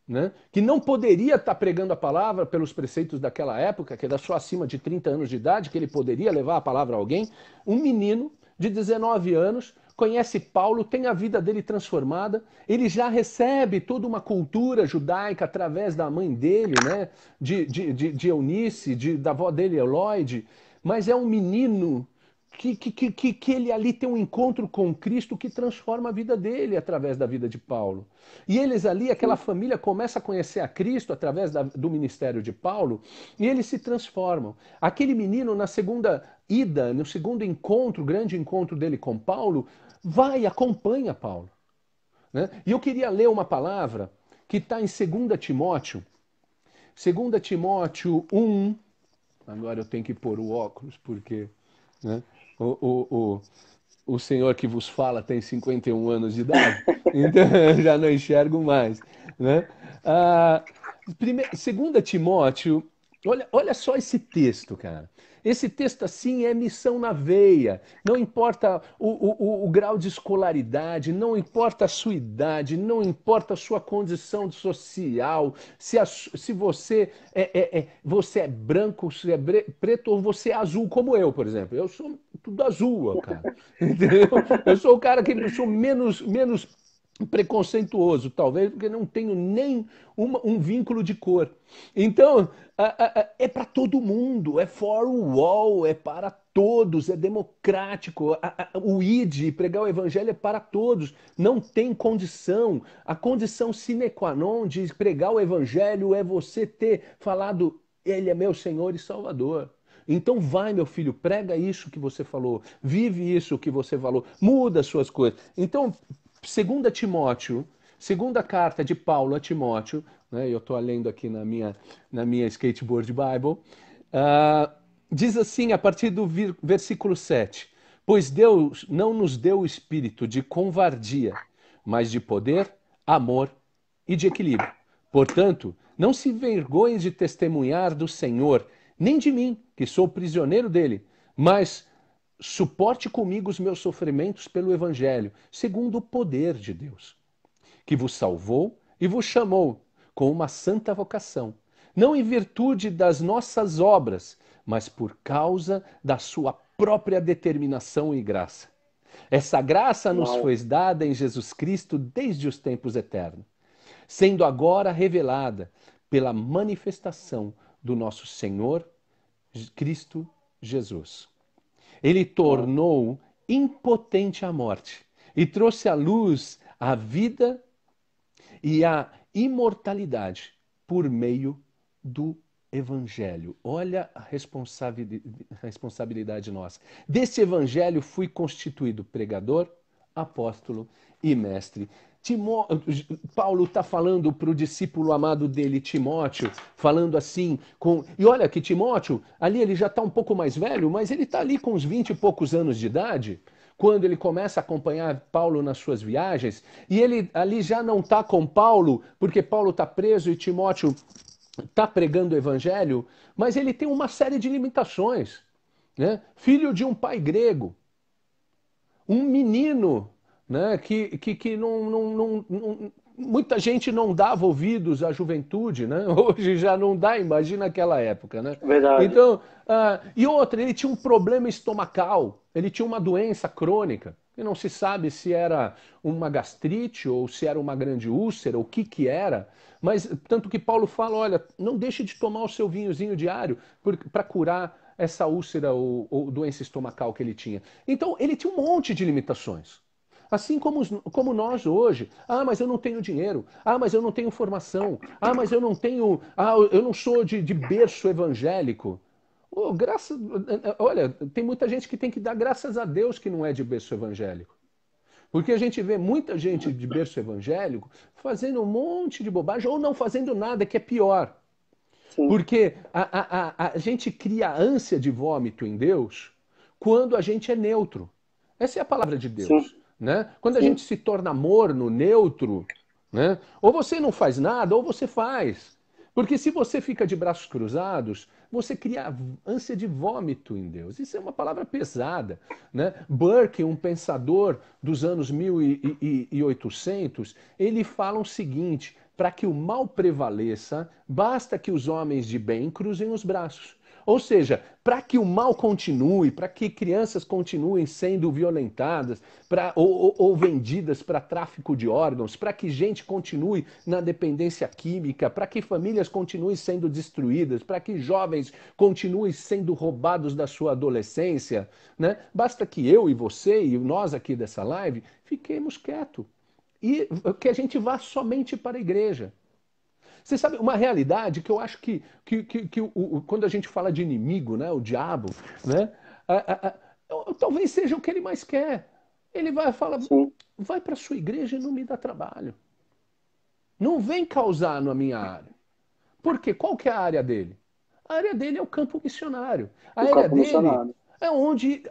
né, que não poderia estar pregando a palavra pelos preceitos daquela época, que era só acima de 30 anos de idade, que ele poderia levar a palavra a alguém. Um menino de 19 anos, conhece Paulo, tem a vida dele transformada, ele já recebe toda uma cultura judaica através da mãe dele, né, de Eunice, da avó dele, Lloyd, mas é um menino que ele ali tem um encontro com Cristo que transforma a vida dele através da vida de Paulo. E eles ali, aquela família, começa a conhecer a Cristo através do ministério de Paulo e eles se transformam. Aquele menino, na segunda ida, no segundo encontro, grande encontro dele com Paulo, acompanha Paulo. Né? E eu queria ler uma palavra que está em 2 Timóteo. 2 Timóteo 1. Agora eu tenho que pôr o óculos, porque... Né? O senhor que vos fala tem 51 anos de idade, então eu já não enxergo mais. Né? 2 Timóteo, olha só esse texto, cara. Esse texto, assim, é missão na veia. Não importa o grau de escolaridade, não importa a sua idade, não importa a sua condição social, se você é branco, se é preto ou você é azul, como eu, por exemplo. Eu sou tudo azul, cara. Entendeu? Eu sou o cara que sou menos preconceituoso, talvez, porque não tenho nem um vínculo de cor. Então, é para todo mundo, é for all, é para todos, é democrático. O ID, pregar o evangelho, é para todos. Não tem condição. A condição sine qua non de pregar o evangelho é você ter falado, ele é meu Senhor e Salvador. Então vai, meu filho, prega isso que você falou, vive isso que você falou, muda as suas coisas. Então, 2 Timóteo, segunda carta de Paulo a Timóteo, né, eu estou lendo aqui na minha Skateboard Bible, diz assim, a partir do versículo 7, pois Deus não nos deu o espírito de covardia, mas de poder, amor e de equilíbrio. Portanto, não se envergonhe de testemunhar do Senhor, nem de mim, que sou prisioneiro dele, mas suporte comigo os meus sofrimentos pelo Evangelho, segundo o poder de Deus, que vos salvou e vos chamou com uma santa vocação, não em virtude das nossas obras, mas por causa da sua própria determinação e graça. Essa graça nos foi dada em Jesus Cristo desde os tempos eternos, sendo agora revelada pela manifestação do nosso Senhor Cristo Jesus. Ele tornou impotente a morte e trouxe à luz a vida e a imortalidade por meio do Evangelho. Olha a responsabilidade nossa. Desse Evangelho fui constituído pregador, apóstolo e mestre. Paulo está falando para o discípulo amado dele, Timóteo, falando assim, e olha que Timóteo, ali ele já está um pouco mais velho, mas ele está ali com uns 20 e poucos anos de idade, quando ele começa a acompanhar Paulo nas suas viagens, e ele ali já não está com Paulo, porque Paulo está preso e Timóteo está pregando o evangelho, mas ele tem uma série de limitações, né? Filho de um pai grego, um menino, né, que muita gente não dava ouvidos à juventude, né? Hoje já não dá, imagina aquela época, né? Verdade. Então, e outra, ele tinha um problema estomacal, ele tinha uma doença crônica, E não se sabe se era uma gastrite ou se era uma grande úlcera, o que que era. Mas tanto que Paulo fala, olha, não deixe de tomar o seu vinhozinho diário para curar essa úlcera ou doença estomacal que ele tinha. Então, ele tinha um monte de limitações. Assim como nós hoje. Ah, mas eu não tenho dinheiro. Ah, mas eu não tenho formação. Ah, mas eu não tenho. Ah, eu não sou de berço evangélico. Oh, olha, tem muita gente que tem que dar graças a Deus que não é de berço evangélico. Porque a gente vê muita gente de berço evangélico fazendo um monte de bobagem ou não fazendo nada, que é pior. Sim. Porque a gente cria ânsia de vômito em Deus quando a gente é neutro. Essa é a palavra de Deus. Sim. Né? Quando a Sim. gente se torna morno, neutro, né? Ou você não faz nada, ou você faz. Porque se você fica de braços cruzados, você cria ânsia de vômito em Deus. Isso é uma palavra pesada. Né? Burke, um pensador dos anos 1800, ele fala o seguinte: para que o mal prevaleça, basta que os homens de bem cruzem os braços. Ou seja, para que o mal continue, para que crianças continuem sendo violentadas ou vendidas para tráfico de órgãos, para que gente continue na dependência química, para que famílias continuem sendo destruídas, para que jovens continuem sendo roubados da sua adolescência, né? Basta que eu e você e nós aqui dessa live fiquemos quietos e que a gente vá somente para a igreja. Você sabe, uma realidade que eu acho que quando a gente fala de inimigo, né, o diabo, né, talvez seja o que ele mais quer. Ele vai falar, Sim. vai para sua igreja e não me dá trabalho. Não vem causar na minha área. Por quê? Qual que é a área dele? A área dele é o campo missionário. A O área campo dele missionário. é onde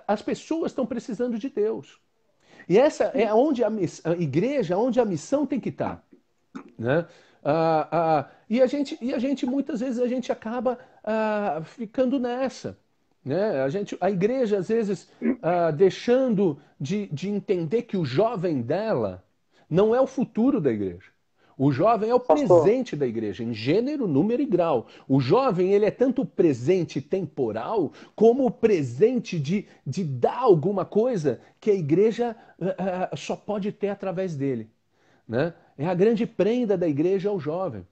as pessoas estão precisando de Deus. E essa é onde a igreja, onde a missão tem que estar. Né? E a gente, muitas vezes, a gente acaba ficando nessa. Né? A igreja, às vezes, deixando de entender que o jovem dela não é o futuro da igreja. O jovem é o Pastor, presente da igreja, em gênero, número e grau. O jovem, ele é tanto presente temporal, como o presente de dar alguma coisa que a igreja só pode ter através dele. Né? É a grande prenda da igreja ao jovem.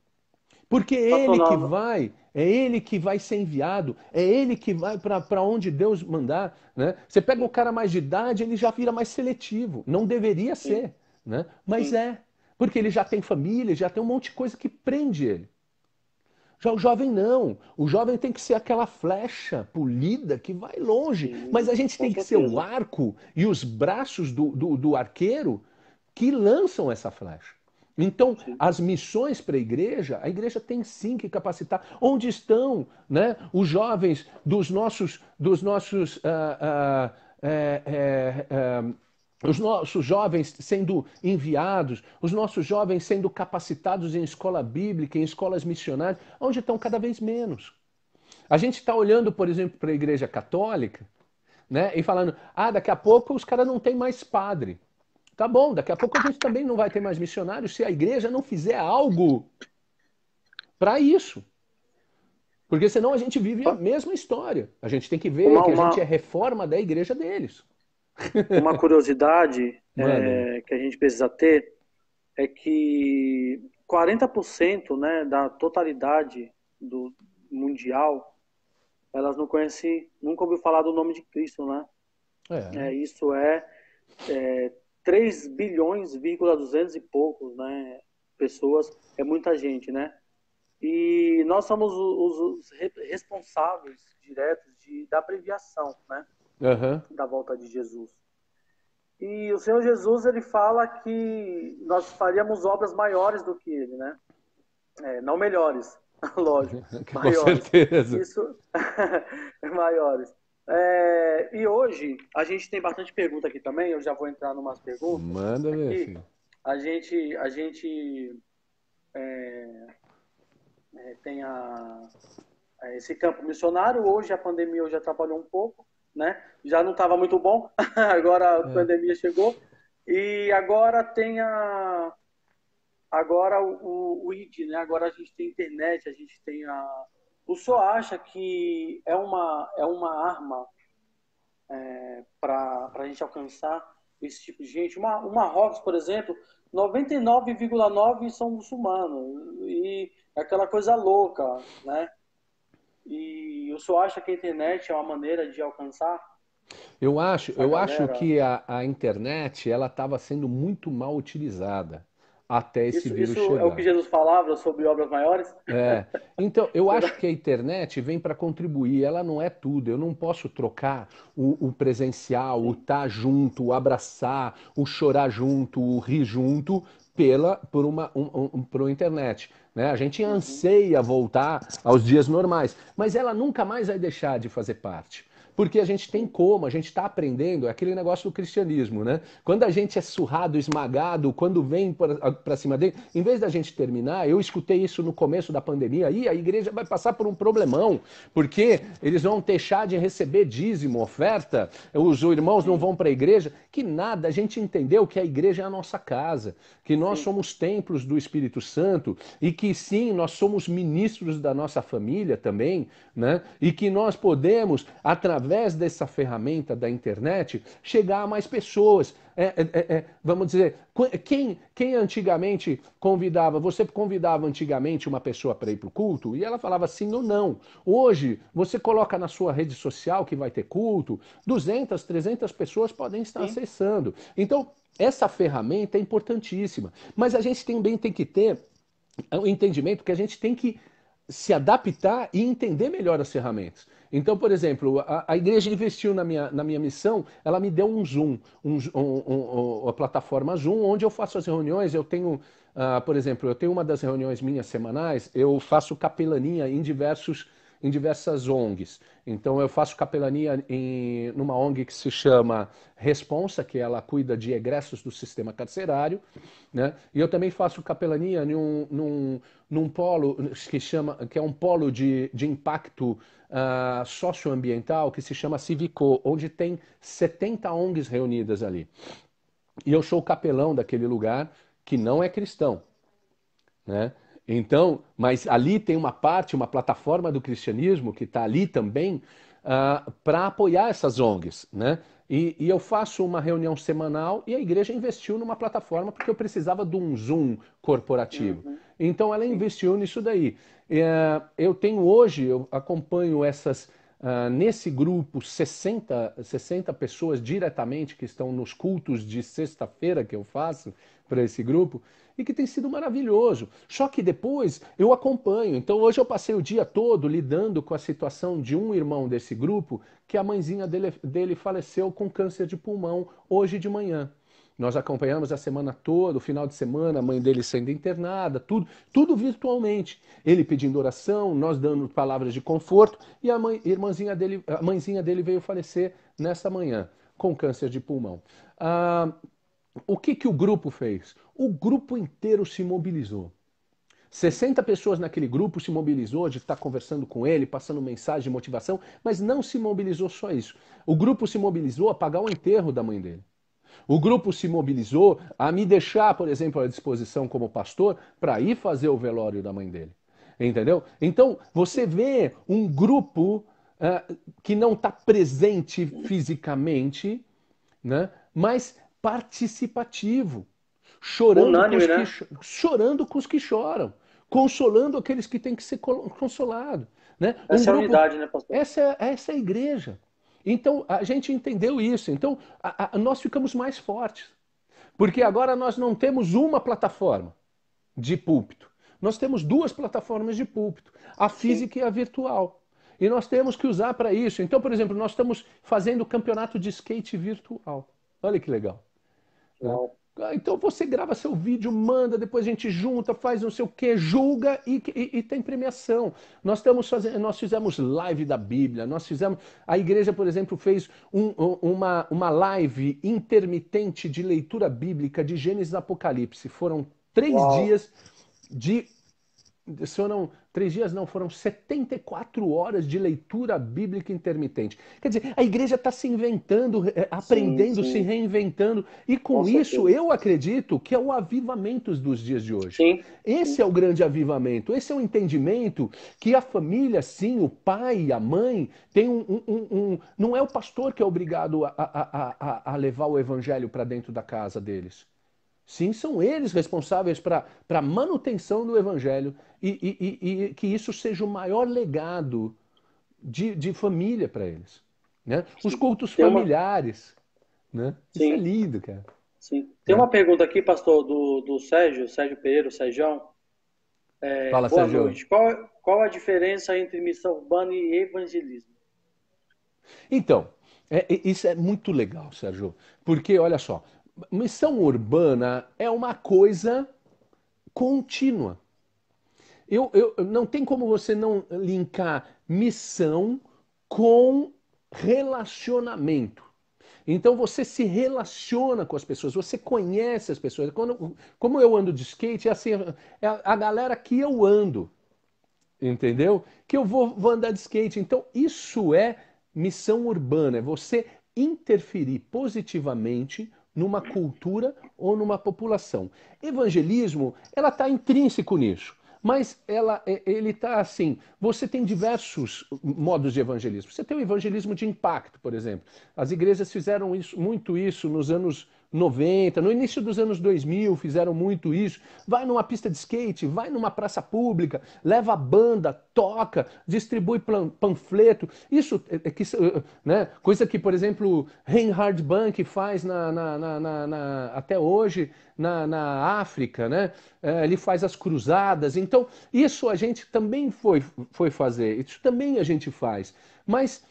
Porque pastor Nova, é ele que vai ser enviado, é ele que vai para onde Deus mandar. Né? Você pega um cara mais de idade, ele já vira mais seletivo. Não deveria sim, ser, né? Mas sim. é. Porque ele já tem família, já tem um monte de coisa que prende ele. Já o jovem não. O jovem tem que ser aquela flecha polida que vai longe. Mas a gente Com tem que ser o certeza. arco e os braços do arqueiro que lançam essa flecha. Então, Sim. as missões para a igreja tem sim que capacitar. Onde estão, né, os jovens os nossos jovens sendo enviados, os nossos jovens sendo capacitados em escola bíblica, em escolas missionárias, onde estão cada vez menos. A gente está olhando, por exemplo, para a igreja católica, né, e falando, daqui a pouco os caras não têm mais padre. Tá bom, daqui a pouco a gente também não vai ter mais missionários se a igreja não fizer algo para isso. Porque senão a gente vive a mesma história. A gente tem que ver Uma, que a gente é uma, reforma da igreja deles. uma curiosidade Manda aí. que a gente precisa ter é que 40%, né, da totalidade do mundial, elas não conhecem, nunca ouviu falar do nome de Cristo, né? Isso é 3 bilhões, 200 e poucos, né, pessoas, é muita gente, né? E nós somos os responsáveis diretos da abreviação, né, Uhum. da volta de Jesus. E o Senhor Jesus, ele fala que nós faríamos obras maiores do que ele, né? Não melhores, lógico, Com maiores. certeza. Isso, maiores. E hoje, a gente tem bastante pergunta aqui também, eu já vou entrar em umas perguntas Manda ver, aqui. filho. A gente tem esse campo missionário, hoje a pandemia hoje atrapalhou um pouco, né? Já não estava muito bom, agora a pandemia chegou, e agora tem o ID, né? Agora a gente tem internet, a gente tem o senhor acha que é uma arma para a gente alcançar esse tipo de gente. O Marrocos, por exemplo, 99,9% são muçulmanos, e é aquela coisa louca, né? E o senhor acha que a internet é uma maneira de alcançar Eu essa acho galera? que a internet ela estava sendo muito mal utilizada até esse vírus Isso é o que chegar. Jesus falava sobre obras maiores? É. Então, eu Será? acho que a internet vem para contribuir, ela não é tudo. Eu não posso trocar o presencial, o Sim. estar junto, o abraçar, o chorar junto, o rir junto, por uma internet. Né? A gente Uhum. anseia voltar aos dias normais, mas ela nunca mais vai deixar de fazer parte. Porque a gente tem Sim. como, a gente está aprendendo, é aquele negócio do cristianismo, né? Quando a gente é surrado, esmagado, quando vem para cima dele, em vez da gente terminar, eu escutei isso no começo da pandemia, aí a igreja vai passar por um problemão, porque eles vão deixar de receber dízimo, oferta, os irmãos não Sim. vão para a igreja, que nada, a gente entendeu que a igreja é a nossa casa, que nós Sim. somos templos do Espírito Santo e que sim, nós somos ministros da nossa família também, né? E que nós podemos, através dessa ferramenta da internet, chegar a mais pessoas. Vamos dizer, quem antigamente convidava, você convidava antigamente uma pessoa para ir para o culto e ela falava sim ou não. Hoje, você coloca na sua rede social que vai ter culto, 200, 300 pessoas podem estar Sim. acessando. Então, essa ferramenta é importantíssima. Mas a gente também tem que ter o entendimento que a gente tem que se adaptar e entender melhor as ferramentas. Então, por exemplo, a igreja investiu na minha missão, ela me deu um Zoom, a plataforma Zoom, onde eu faço as reuniões, eu tenho, por exemplo, eu tenho uma das reuniões minhas semanais, eu faço capelania em diversas ONGs. Então eu faço capelania numa ONG que se chama Responsa, que ela cuida de egressos do sistema carcerário, né? E eu também faço capelania num polo que é um polo de impacto socioambiental que se chama Civico, onde tem 70 ONGs reunidas ali. E eu sou o capelão daquele lugar que não é cristão, né? Então, mas ali tem uma parte, uma plataforma do cristianismo que está ali também para apoiar essas ONGs, né? E eu faço uma reunião semanal e a igreja investiu numa plataforma porque eu precisava de um Zoom corporativo. Uhum. Então ela Sim. investiu nisso daí. Eu tenho hoje, eu acompanho nesse grupo 60 pessoas diretamente que estão nos cultos de sexta-feira que eu faço para esse grupo e que tem sido maravilhoso. Só que depois eu acompanho. Então hoje eu passei o dia todo lidando com a situação de um irmão desse grupo que a mãezinha dele faleceu com câncer de pulmão hoje de manhã. Nós acompanhamos a semana toda, o final de semana, a mãe dele sendo internada, tudo virtualmente. Ele pedindo oração, nós dando palavras de conforto e a mãezinha dele veio falecer nessa manhã com câncer de pulmão. O que o grupo fez? O grupo inteiro se mobilizou. 60 pessoas naquele grupo se mobilizou de estar conversando com ele, passando mensagem de motivação, mas não se mobilizou só isso. O grupo se mobilizou a pagar o enterro da mãe dele. O grupo se mobilizou a me deixar, por exemplo, à disposição como pastor para ir fazer o velório da mãe dele. Entendeu? Então, você vê um grupo que não está presente fisicamente, né, mas participativo, Unânime, né? chorando com os que choram, consolando aqueles que têm que ser consolados. Né? Um Essa é a grupo. unidade, né, pastor? Essa é a igreja. Então, a gente entendeu isso. Então, nós ficamos mais fortes. Porque agora nós não temos uma plataforma de púlpito. Nós temos duas plataformas de púlpito, a Sim. física e a virtual. E nós temos que usar para isso. Então, por exemplo, nós estamos fazendo o campeonato de skate virtual. Olha que legal. Né? Uau. Então você grava seu vídeo, manda, depois a gente junta, faz não sei o que, julga e tem premiação. Nós fizemos live da Bíblia, a igreja, por exemplo, fez uma live intermitente de leitura bíblica de Gênesis e Apocalipse. Foram 3 Uau. dias de 3 dias não, foram 74 horas de leitura bíblica intermitente. Quer dizer, a igreja está se inventando, aprendendo, sim. se reinventando. E com isso, eu acredito que é o avivamento dos dias de hoje. Sim. Esse é o grande avivamento. Esse é o entendimento que a família, sim, o pai e a mãe, tem não é o pastor que é obrigado a levar o evangelho para dentro da casa deles. Sim, são eles responsáveis para a manutenção do evangelho e que isso seja o maior legado de família para eles. Né? Os cultos familiares. Né? Isso é Sim. lindo, cara. Sim. Tem uma pergunta aqui, pastor, do Sérgio Pereira, o Sérgio. Fala, Boa Sérgio. noite. Qual a diferença entre missão urbana e evangelismo? Então, isso é muito legal, Sérgio, porque, olha só, missão urbana é uma coisa contínua. Não tem como você não linkar missão com relacionamento. Então você se relaciona com as pessoas, você conhece as pessoas. Como eu ando de skate, é assim, é a galera que eu ando, entendeu? Que eu vou andar de skate. Então isso é missão urbana, é você interferir positivamente numa cultura ou numa população. Evangelismo, ela está intrínseco nisso. Mas ele está assim, você tem diversos modos de evangelismo. Você tem o evangelismo de impacto, por exemplo. As igrejas fizeram muito isso nos anos 90, no início dos anos 2000 fizeram muito isso. Vai numa pista de skate, vai numa praça pública, leva a banda, toca, distribui panfleto. Isso né, coisa que, por exemplo, Reinhard Bonnke faz até hoje na África, né? Ele faz as cruzadas. Então, isso a gente também foi fazer, isso também a gente faz. Mas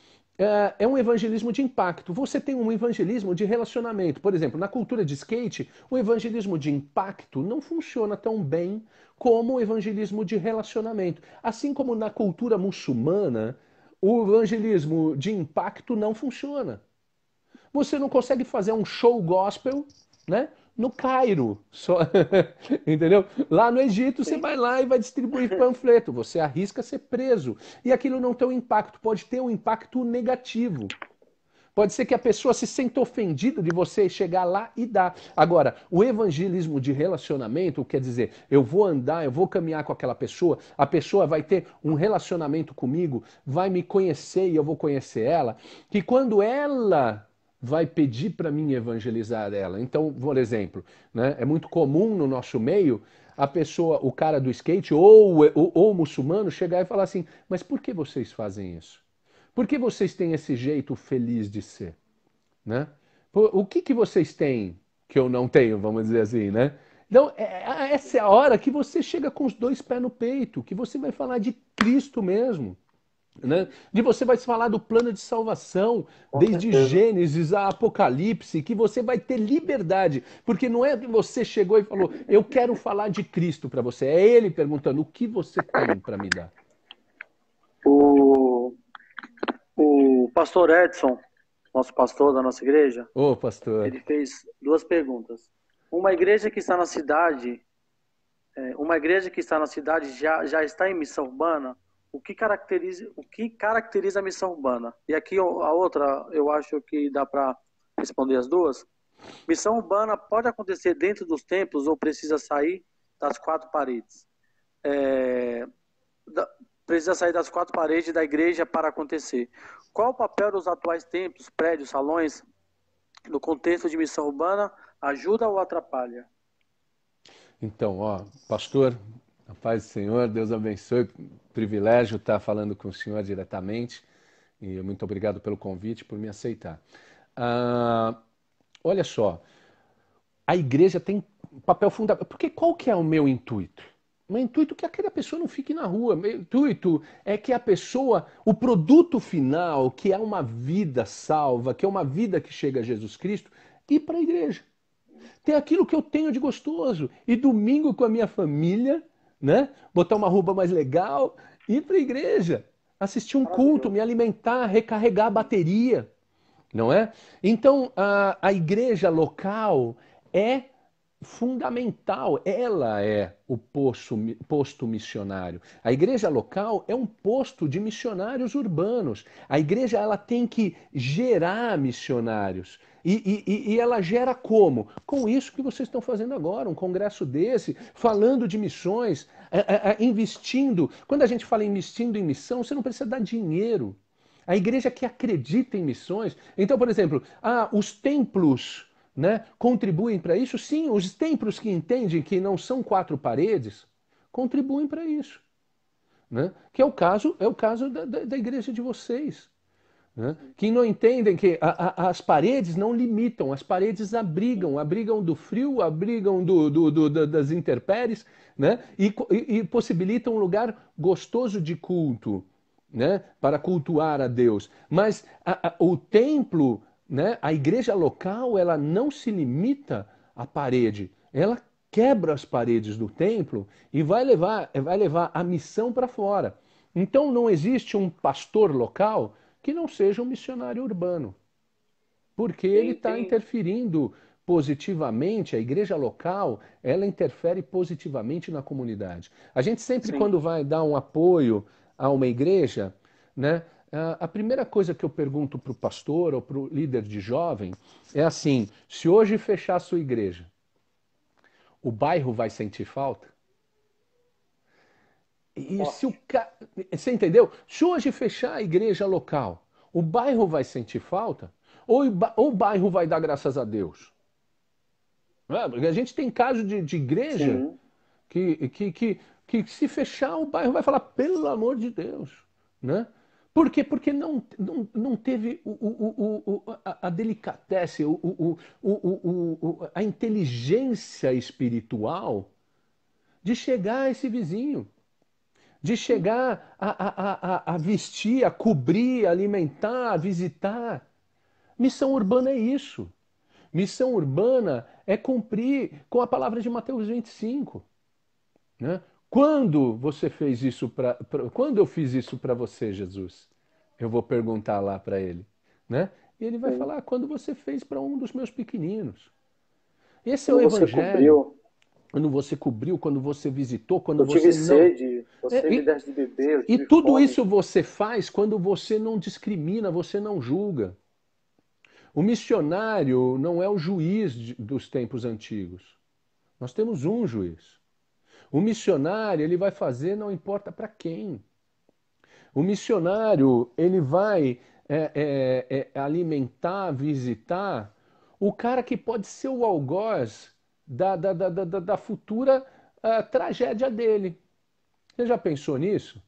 é um evangelismo de impacto. Você tem um evangelismo de relacionamento. Por exemplo, na cultura de skate, o evangelismo de impacto não funciona tão bem como o evangelismo de relacionamento. Assim como na cultura muçulmana, o evangelismo de impacto não funciona. Você não consegue fazer um show gospel, né? No Cairo, só, entendeu? Lá no Egito você vai lá e vai distribuir panfleto, você arrisca ser preso. E aquilo não tem um impacto, pode ter um impacto negativo. Pode ser que a pessoa se sinta ofendida de você chegar lá e dar. Agora, o evangelismo de relacionamento, quer dizer, eu vou andar, eu vou caminhar com aquela pessoa, a pessoa vai ter um relacionamento comigo, vai me conhecer e eu vou conhecer ela, que quando ela vai pedir para mim evangelizar ela. Então, por exemplo, né, é muito comum no nosso meio a pessoa, o cara do skate ou o muçulmano chegar e falar assim, mas por que vocês fazem isso? Por que vocês têm esse jeito feliz de ser? Né? O que vocês têm que eu não tenho, vamos dizer assim, né? Então, essa é a hora que você chega com os 2 pés no peito, que você vai falar de Cristo mesmo. Né? De você vai falar do plano de salvação, desde Gênesis a Apocalipse, que você vai ter liberdade, porque não é que você chegou e falou, eu quero falar de Cristo para você, é Ele perguntando, o que você tem para me dar? O pastor Edson, nosso pastor da nossa igreja, pastor. ele fez 2 perguntas. Uma igreja que está na cidade já está em missão urbana. O que caracteriza a missão urbana? E aqui a outra, eu acho que dá para responder as 2. Missão urbana pode acontecer dentro dos templos ou precisa sair das 4 paredes? Precisa sair das 4 paredes da igreja para acontecer. Qual o papel dos atuais templos, prédios, salões, no contexto de missão urbana? Ajuda ou atrapalha? Então, pastor, a paz do Senhor, Deus abençoe, privilégio estar falando com o senhor diretamente e muito obrigado pelo convite, por me aceitar. Olha só, a igreja tem papel fundamental, porque qual que é o meu intuito? O meu intuito é que aquela pessoa não fique na rua, meu intuito é que a pessoa, o produto final, que é uma vida salva, que é uma vida que chega a Jesus Cristo, ir para a igreja. Tem aquilo que eu tenho de gostoso. E domingo com a minha família, né? Botar uma roupa mais legal, ir para a igreja, assistir um culto, me alimentar, recarregar a bateria, não é? Então, a igreja local é fundamental, ela é o posto missionário. A igreja local é um posto de missionários urbanos. A igreja ela tem que gerar missionários. E ela gera como? Com isso que vocês estão fazendo agora, um congresso desse, falando de missões, investindo. Quando a gente fala investindo em missão, você não precisa dar dinheiro. A igreja que acredita em missões. Então, por exemplo, os templos, né, contribuem para isso? Sim, os templos que entendem que não são 4 paredes contribuem para isso. Né? Que é o caso da igreja de vocês. Né? Que não entendem que as paredes não limitam, as paredes abrigam do frio, abrigam das intempéries, né? E possibilitam um lugar gostoso de culto, né? Para cultuar a Deus. Mas o templo, né? A igreja local, ela não se limita à parede, ela quebra as paredes do templo e vai levar a missão para fora. Então não existe um pastor local que não seja um missionário urbano, porque ele está interferindo positivamente, a igreja local, ela interfere positivamente na comunidade. A gente sempre, quando vai dar um apoio a uma igreja, né, a primeira coisa que eu pergunto para o pastor ou para o líder de jovem é assim: se hoje fechar a sua igreja, o bairro vai sentir falta? E se você entendeu? Se hoje fechar a igreja local, o bairro vai sentir falta? Ou o bairro vai dar graças a Deus? A gente tem caso de igreja que se fechar, o bairro vai falar, pelo amor de Deus. Né? Por quê? Porque não teve a delicatesse, a inteligência espiritual de chegar a esse vizinho. De chegar a vestir, a cobrir, a alimentar, a visitar. Missão urbana é isso. Missão urbana é cumprir com a palavra de Mateus 25. Né? Quando você fez isso quando eu fiz isso para você, Jesus? Eu vou perguntar lá para ele. Né? E ele vai falar, quando você fez para um dos meus pequeninos. Esse é o evangelho. Quando você cobriu, quando você visitou, quando você tive sede, você me deste de beber, e tudo fome. Isso você faz quando você não discrimina, você não julga. O missionário não é o juiz dos tempos antigos. Nós temos um juiz. O missionário, ele vai fazer não importa para quem. O missionário, ele vai alimentar, visitar o cara que pode ser o algoz da futura tragédia dele. Você já pensou nisso?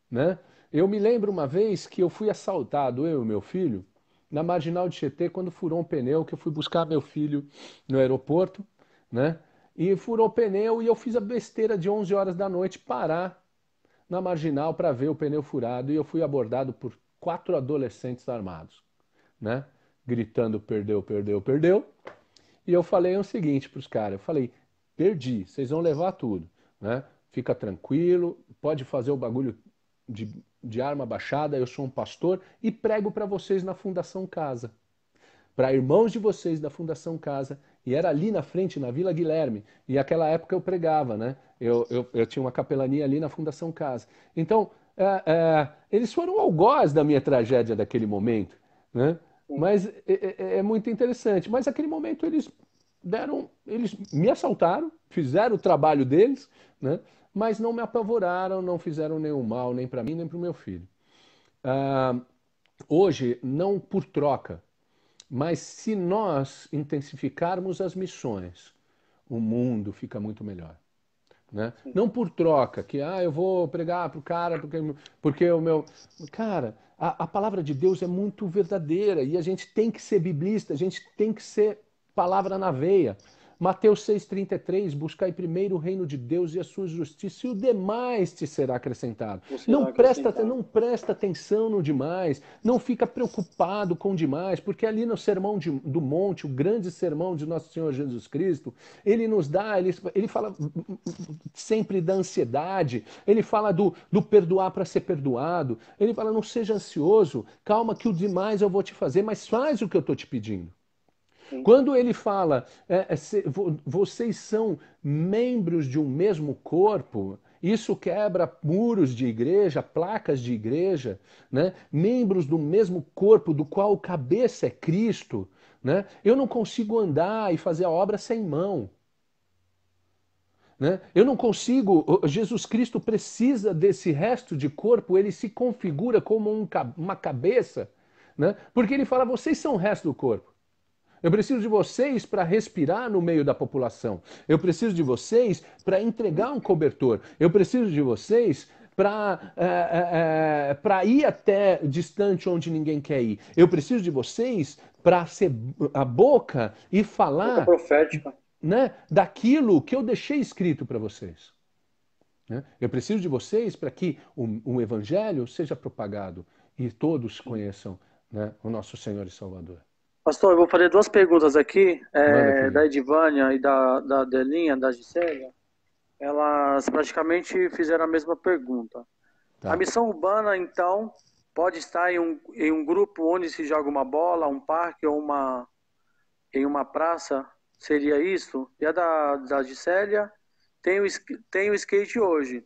Né? Eu me lembro uma vez que eu fui assaltado, eu e meu filho, na Marginal de Tietê, quando furou um pneu, que eu fui buscar meu filho no aeroporto, né? E furou o pneu e eu fiz a besteira de 11 horas da noite parar na Marginal para ver o pneu furado e eu fui abordado por 4 adolescentes armados, né? Gritando, perdeu, perdeu, perdeu. E eu falei o seguinte para os caras, eu falei, perdi, vocês vão levar tudo, né? Fica tranquilo, pode fazer o bagulho de arma baixada, eu sou um pastor e prego para vocês na Fundação Casa. Para irmãos de vocês da Fundação Casa. E era ali na frente, na Vila Guilherme. E naquela época eu pregava, né? Eu tinha uma capelania ali na Fundação Casa. Então, eles foram algoz da minha tragédia daquele momento, né? Mas é muito interessante. Mas naquele momento eles me assaltaram, fizeram o trabalho deles, né? Mas não me apavoraram, não fizeram nenhum mal, nem para mim, nem para o meu filho. Hoje, não por troca, mas se nós intensificarmos as missões, o mundo fica muito melhor. Né? Não por troca, que eu vou pregar para o cara porque o meu... Cara, a palavra de Deus é muito verdadeira e a gente tem que ser biblista, a gente tem que ser palavra na veia. Mateus 6,33, buscai primeiro o reino de Deus e a sua justiça, e o demais te será acrescentado. Não presta atenção no demais, não fica preocupado com o demais, porque ali no Sermão do Monte, o grande sermão de Nosso Senhor Jesus Cristo, ele nos dá, ele fala sempre da ansiedade, ele fala do perdoar para ser perdoado, ele fala, não seja ansioso, calma que o demais eu vou te fazer, mas faz o que eu estou te pedindo. Quando ele fala, vocês são membros de um mesmo corpo, isso quebra muros de igreja, placas de igreja, né? Membros do mesmo corpo do qual o cabeça é Cristo, né? Eu não consigo andar e fazer a obra sem mão. Né? Eu não consigo, Jesus Cristo precisa desse resto de corpo, ele se configura como uma cabeça, né? Porque ele fala, vocês são o resto do corpo. Eu preciso de vocês para respirar no meio da população. Eu preciso de vocês para entregar um cobertor. Eu preciso de vocês para ir até distante onde ninguém quer ir. Eu preciso de vocês para ser a boca e falar... Boca profética. Né, daquilo que eu deixei escrito para vocês. Né? Eu preciso de vocês para que o Evangelho seja propagado e todos conheçam, né, o nosso Senhor e Salvador. Pastor, eu vou fazer duas perguntas aqui, Manda, da Edivânia e da Delinha, da Gisélia. Elas praticamente fizeram a mesma pergunta. Tá. A missão urbana, então, pode estar em um grupo onde se joga uma bola, um parque ou em uma praça? Seria isso? E a da Gisélia tem o skate hoje.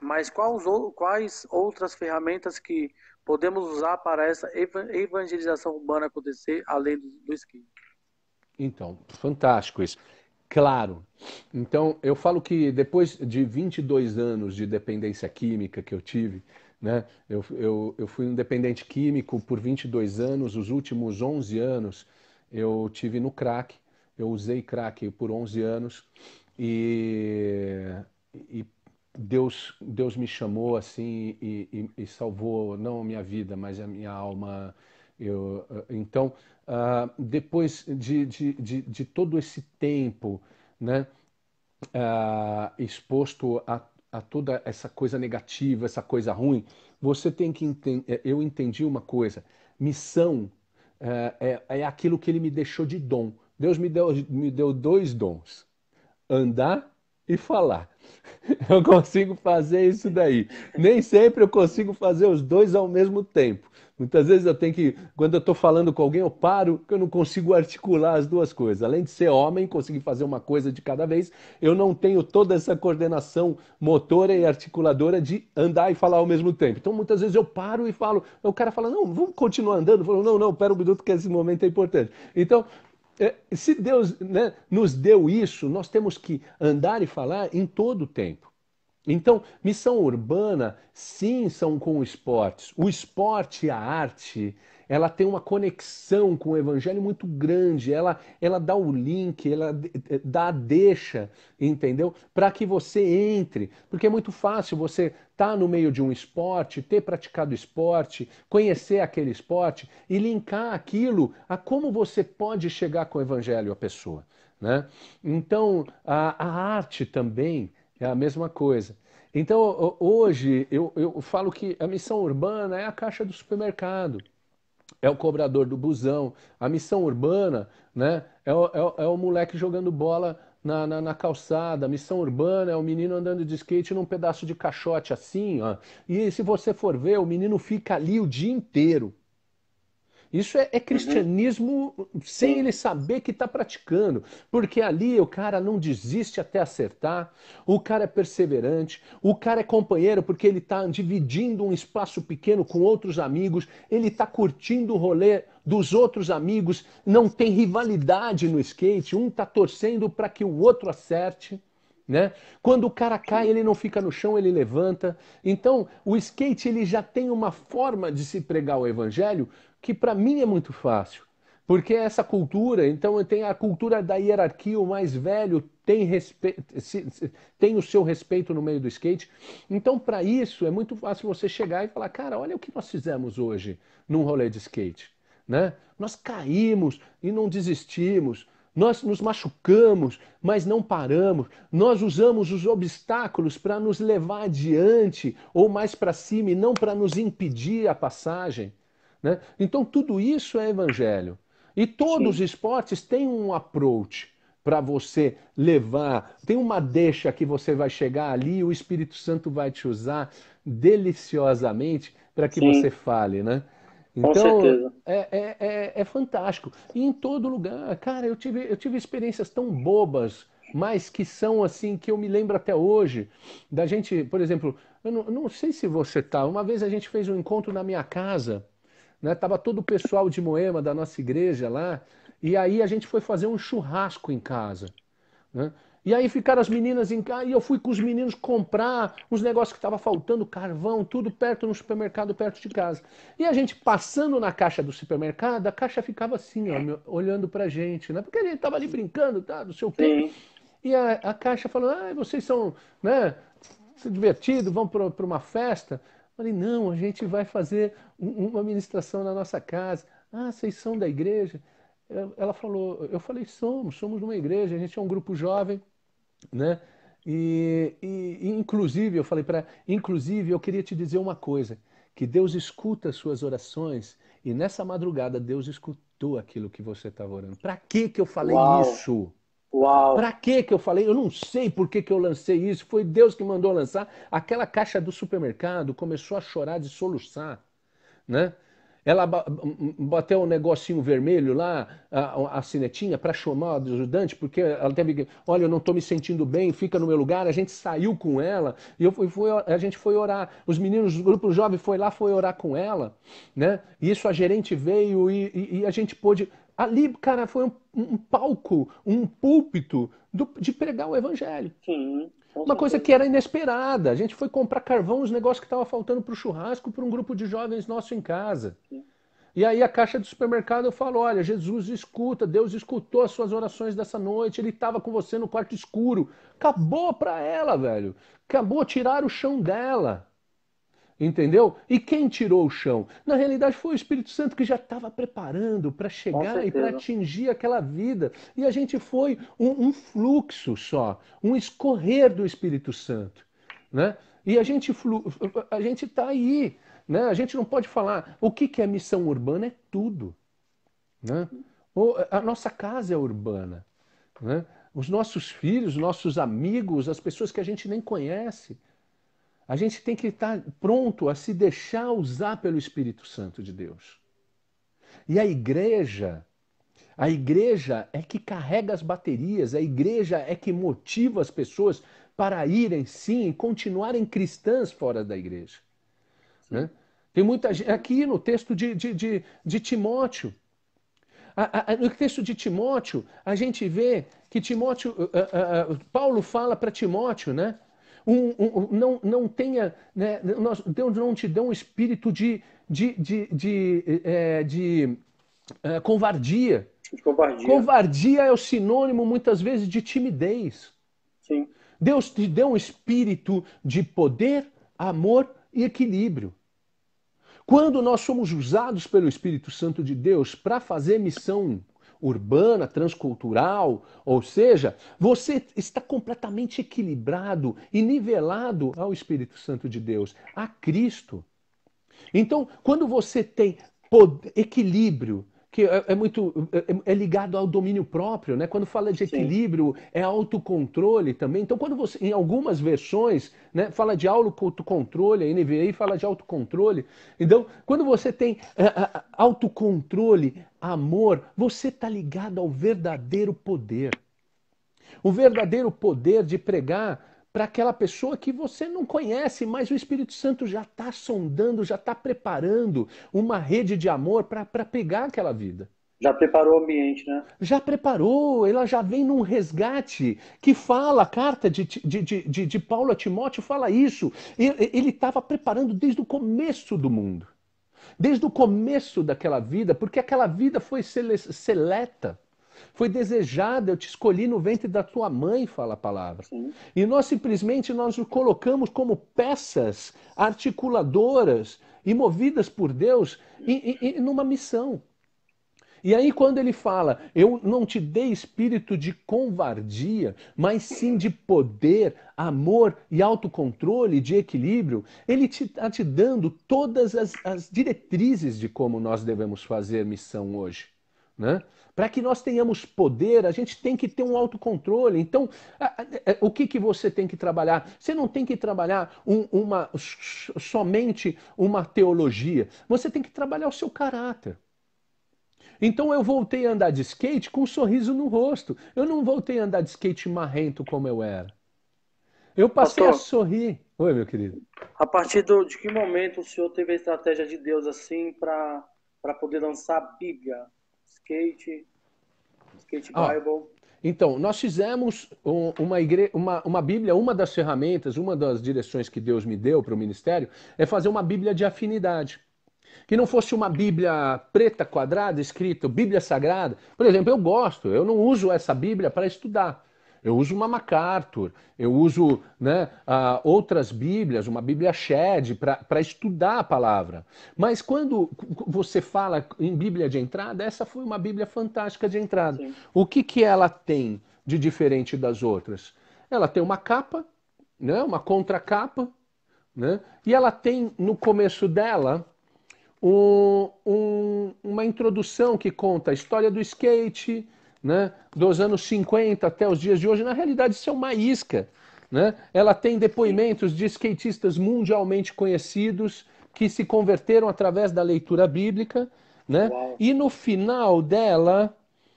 Mas quais outras ferramentas que podemos usar para essa evangelização urbana acontecer além do skate? Então, fantástico isso. Claro. Então, eu falo que depois de 22 anos de dependência química que eu tive, né, eu fui um dependente químico por 22 anos, os últimos 11 anos eu tive no crack. Eu usei crack por 11 anos e Deus me chamou assim e salvou não a minha vida, mas a minha alma. Então, depois de todo esse tempo, né, exposto a toda essa coisa negativa, essa coisa ruim, você tem que entender. Eu entendi uma coisa: missão é aquilo que Ele me deixou de dom. Deus me deu dois dons: andar e falar. Eu consigo fazer isso daí. Nem sempre eu consigo fazer os dois ao mesmo tempo. Muitas vezes eu tenho que, quando eu estou falando com alguém, eu paro, porque eu não consigo articular as duas coisas. Além de ser homem, conseguir fazer uma coisa de cada vez, eu não tenho toda essa coordenação motora e articuladora de andar e falar ao mesmo tempo. Então, muitas vezes eu paro e falo, o cara fala, não, vamos continuar andando. Eu falo, não, pera um minuto que esse momento é importante. Então, se Deus, né, nos deu isso, nós temos que andar e falar em todo o tempo. Então, missão urbana, sim, são com esportes. O esporte e a arte, ela tem uma conexão com o evangelho muito grande. Ela dá o link, ela dá a deixa, entendeu? Para que você entre. Porque é muito fácil você estar no meio de um esporte, ter praticado esporte, conhecer aquele esporte e linkar aquilo a como você pode chegar com o evangelho à pessoa, né? Então, a arte também é a mesma coisa. Então, hoje, eu falo que a missão urbana é a caixa do supermercado, é o cobrador do busão. A missão urbana, né, é o moleque jogando bola na calçada. A missão urbana é o menino andando de skate num pedaço de caixote assim, ó. E se você for ver, o menino fica ali o dia inteiro. Isso é cristianismo sem ele saber que está praticando. Porque ali o cara não desiste até acertar, o cara é perseverante, o cara é companheiro porque ele está dividindo um espaço pequeno com outros amigos, ele está curtindo o rolê dos outros amigos, não tem rivalidade no skate, um está torcendo para que o outro acerte. Né? Quando o cara cai, ele não fica no chão, ele levanta. Então, o skate ele já tem uma forma de se pregar o evangelho que para mim é muito fácil. Porque essa cultura, então tem a cultura da hierarquia, o mais velho tem o seu respeito no meio do skate. Então, para isso, é muito fácil você chegar e falar, cara, olha o que nós fizemos hoje num rolê de skate. Né? Nós caímos e não desistimos. Nós nos machucamos, mas não paramos. Nós usamos os obstáculos para nos levar adiante ou mais para cima e não para nos impedir a passagem. Né? Então tudo isso é evangelho. E todos os esportes têm um approach para você levar. Tem uma deixa que você vai chegar ali e o Espírito Santo vai te usar deliciosamente para que você fale. Né? Com Então, certeza. é fantástico. E em todo lugar, cara, eu tive experiências tão bobas, mas que são assim, que eu me lembro até hoje, da gente, por exemplo, eu não sei se você tá, uma vez a gente fez um encontro na minha casa, né? Tava todo o pessoal de Moema da nossa igreja lá, e aí a gente foi fazer um churrasco em casa, né? E aí ficaram as meninas em casa, e eu fui com os meninos comprar uns negócios que estava faltando, carvão, tudo perto no supermercado, perto de casa. E a gente passando na caixa do supermercado, a caixa ficava assim, ó, olhando pra gente, né? Porque a gente tava ali brincando, tá, não sei o quê. Sim. E a caixa falando, ah, vocês são, né, se divertidos, vão para uma festa. Eu falei, não, a gente vai fazer uma ministração na nossa casa. Ah, vocês são da igreja? Ela falou, eu falei, somos de uma igreja, a gente é um grupo jovem, né? E inclusive, eu falei para ela, inclusive, eu queria te dizer uma coisa, que Deus escuta as suas orações e nessa madrugada Deus escutou aquilo que você estava orando. Para que eu falei Uau, isso? Para uau. que eu falei? Eu não sei por que eu lancei isso. Foi Deus que mandou lançar. Aquela caixa do supermercado começou a chorar de soluçar, né? Ela bateu um negocinho vermelho lá, a sinetinha, para chamar o ajudante, porque ela teve que, olha, eu não estou me sentindo bem, fica no meu lugar. A gente saiu com ela e a gente foi orar. Os meninos do grupo jovem foi lá, foi orar com ela, né? E isso a gerente veio e a gente pôde. Ali, cara, foi um palco, um púlpito de pregar o evangelho. Sim, com Uma coisa certeza. que era inesperada. A gente foi comprar carvão, os negócios que estavam faltando para o churrasco, para um grupo de jovens nosso em casa. Sim. E aí a caixa do supermercado eu falo, olha, Jesus escuta, Deus escutou as suas orações dessa noite, Ele estava com você no quarto escuro. Acabou para ela, velho. Acabou, tirar o chão dela. Entendeu? E quem tirou o chão? Na realidade foi o Espírito Santo que já estava preparando para Com chegar e para certeza. atingir aquela vida. E a gente foi um fluxo só, um escorrer do Espírito Santo, né? E a gente está aí, né? A gente não pode falar o que é missão urbana, é tudo, né? A nossa casa é urbana, né? Os nossos filhos, nossos amigos, as pessoas que a gente nem conhece. A gente tem que estar pronto a se deixar usar pelo Espírito Santo de Deus. E a igreja é que carrega as baterias, a igreja é que motiva as pessoas para irem sim, continuarem cristãs fora da igreja. Né? Tem muita gente, aqui no texto de Timóteo, no texto de Timóteo, a gente vê que Timóteo, Paulo fala para Timóteo, né? Não tenha, né? Deus não te deu um espírito de covardia. De covardia. Covardia é o sinônimo, muitas vezes, de timidez. Sim. Deus te deu um espírito de poder, amor e equilíbrio. Quando nós somos usados pelo Espírito Santo de Deus para fazer missão urbana, transcultural, ou seja, você está completamente equilibrado e nivelado ao Espírito Santo de Deus, a Cristo. Então, quando você tem equilíbrio, que é ligado ao domínio próprio, né? Quando fala de equilíbrio, é autocontrole também. Então, quando você, em algumas versões, né, fala de autocontrole, a NVI fala de autocontrole. Então, quando você tem autocontrole, amor, você está ligado ao verdadeiro poder. O verdadeiro poder de pregar para aquela pessoa que você não conhece, mas o Espírito Santo já está sondando, já está preparando uma rede de amor para pegar aquela vida. Já preparou o ambiente, né? Já preparou, ela já vem num resgate que fala, a carta de Paulo a Timóteo fala isso. Ele estava preparando desde o começo do mundo, desde o começo daquela vida, porque aquela vida foi seleta. Foi desejada, eu te escolhi no ventre da tua mãe, fala a palavra. Sim. E nós simplesmente nós o colocamos como peças articuladoras e movidas por Deus numa missão. E aí quando ele fala, eu não te dei espírito de covardia, mas sim de poder, amor e autocontrole, de equilíbrio, ele está te dando todas as diretrizes de como nós devemos fazer missão hoje. né? Para que nós tenhamos poder, a gente tem que ter um autocontrole. Então, o que você tem que trabalhar? Você não tem que trabalhar somente uma teologia. Você tem que trabalhar o seu caráter. Então eu voltei a andar de skate com um sorriso no rosto. Eu não voltei a andar de skate marrento como eu era. Eu passei a Pastor, sorrir. Oi, meu querido. a partir de que momento o senhor teve a estratégia de Deus assim para poder lançar a Bíblia, skate Bible? Então, nós fizemos uma Bíblia, uma das ferramentas, uma das direções que Deus me deu para o ministério é fazer uma Bíblia de afinidade. Que não fosse uma Bíblia preta, quadrada, escrita Bíblia Sagrada. Por exemplo, eu não uso essa Bíblia para estudar. Eu uso uma MacArthur, eu uso, né, outras Bíblias, uma Bíblia Shed, para estudar a palavra. Mas quando você fala em Bíblia de entrada, essa foi uma Bíblia fantástica de entrada. Sim. O que ela tem de diferente das outras? Ela tem uma capa, né, uma contracapa, né, e ela tem no começo dela uma introdução que conta a história do skate, né, dos anos 50 até os dias de hoje. Na realidade, isso é uma isca. Né? Ela tem depoimentos de skatistas mundialmente conhecidos que se converteram através da leitura bíblica. Né? E no final dela,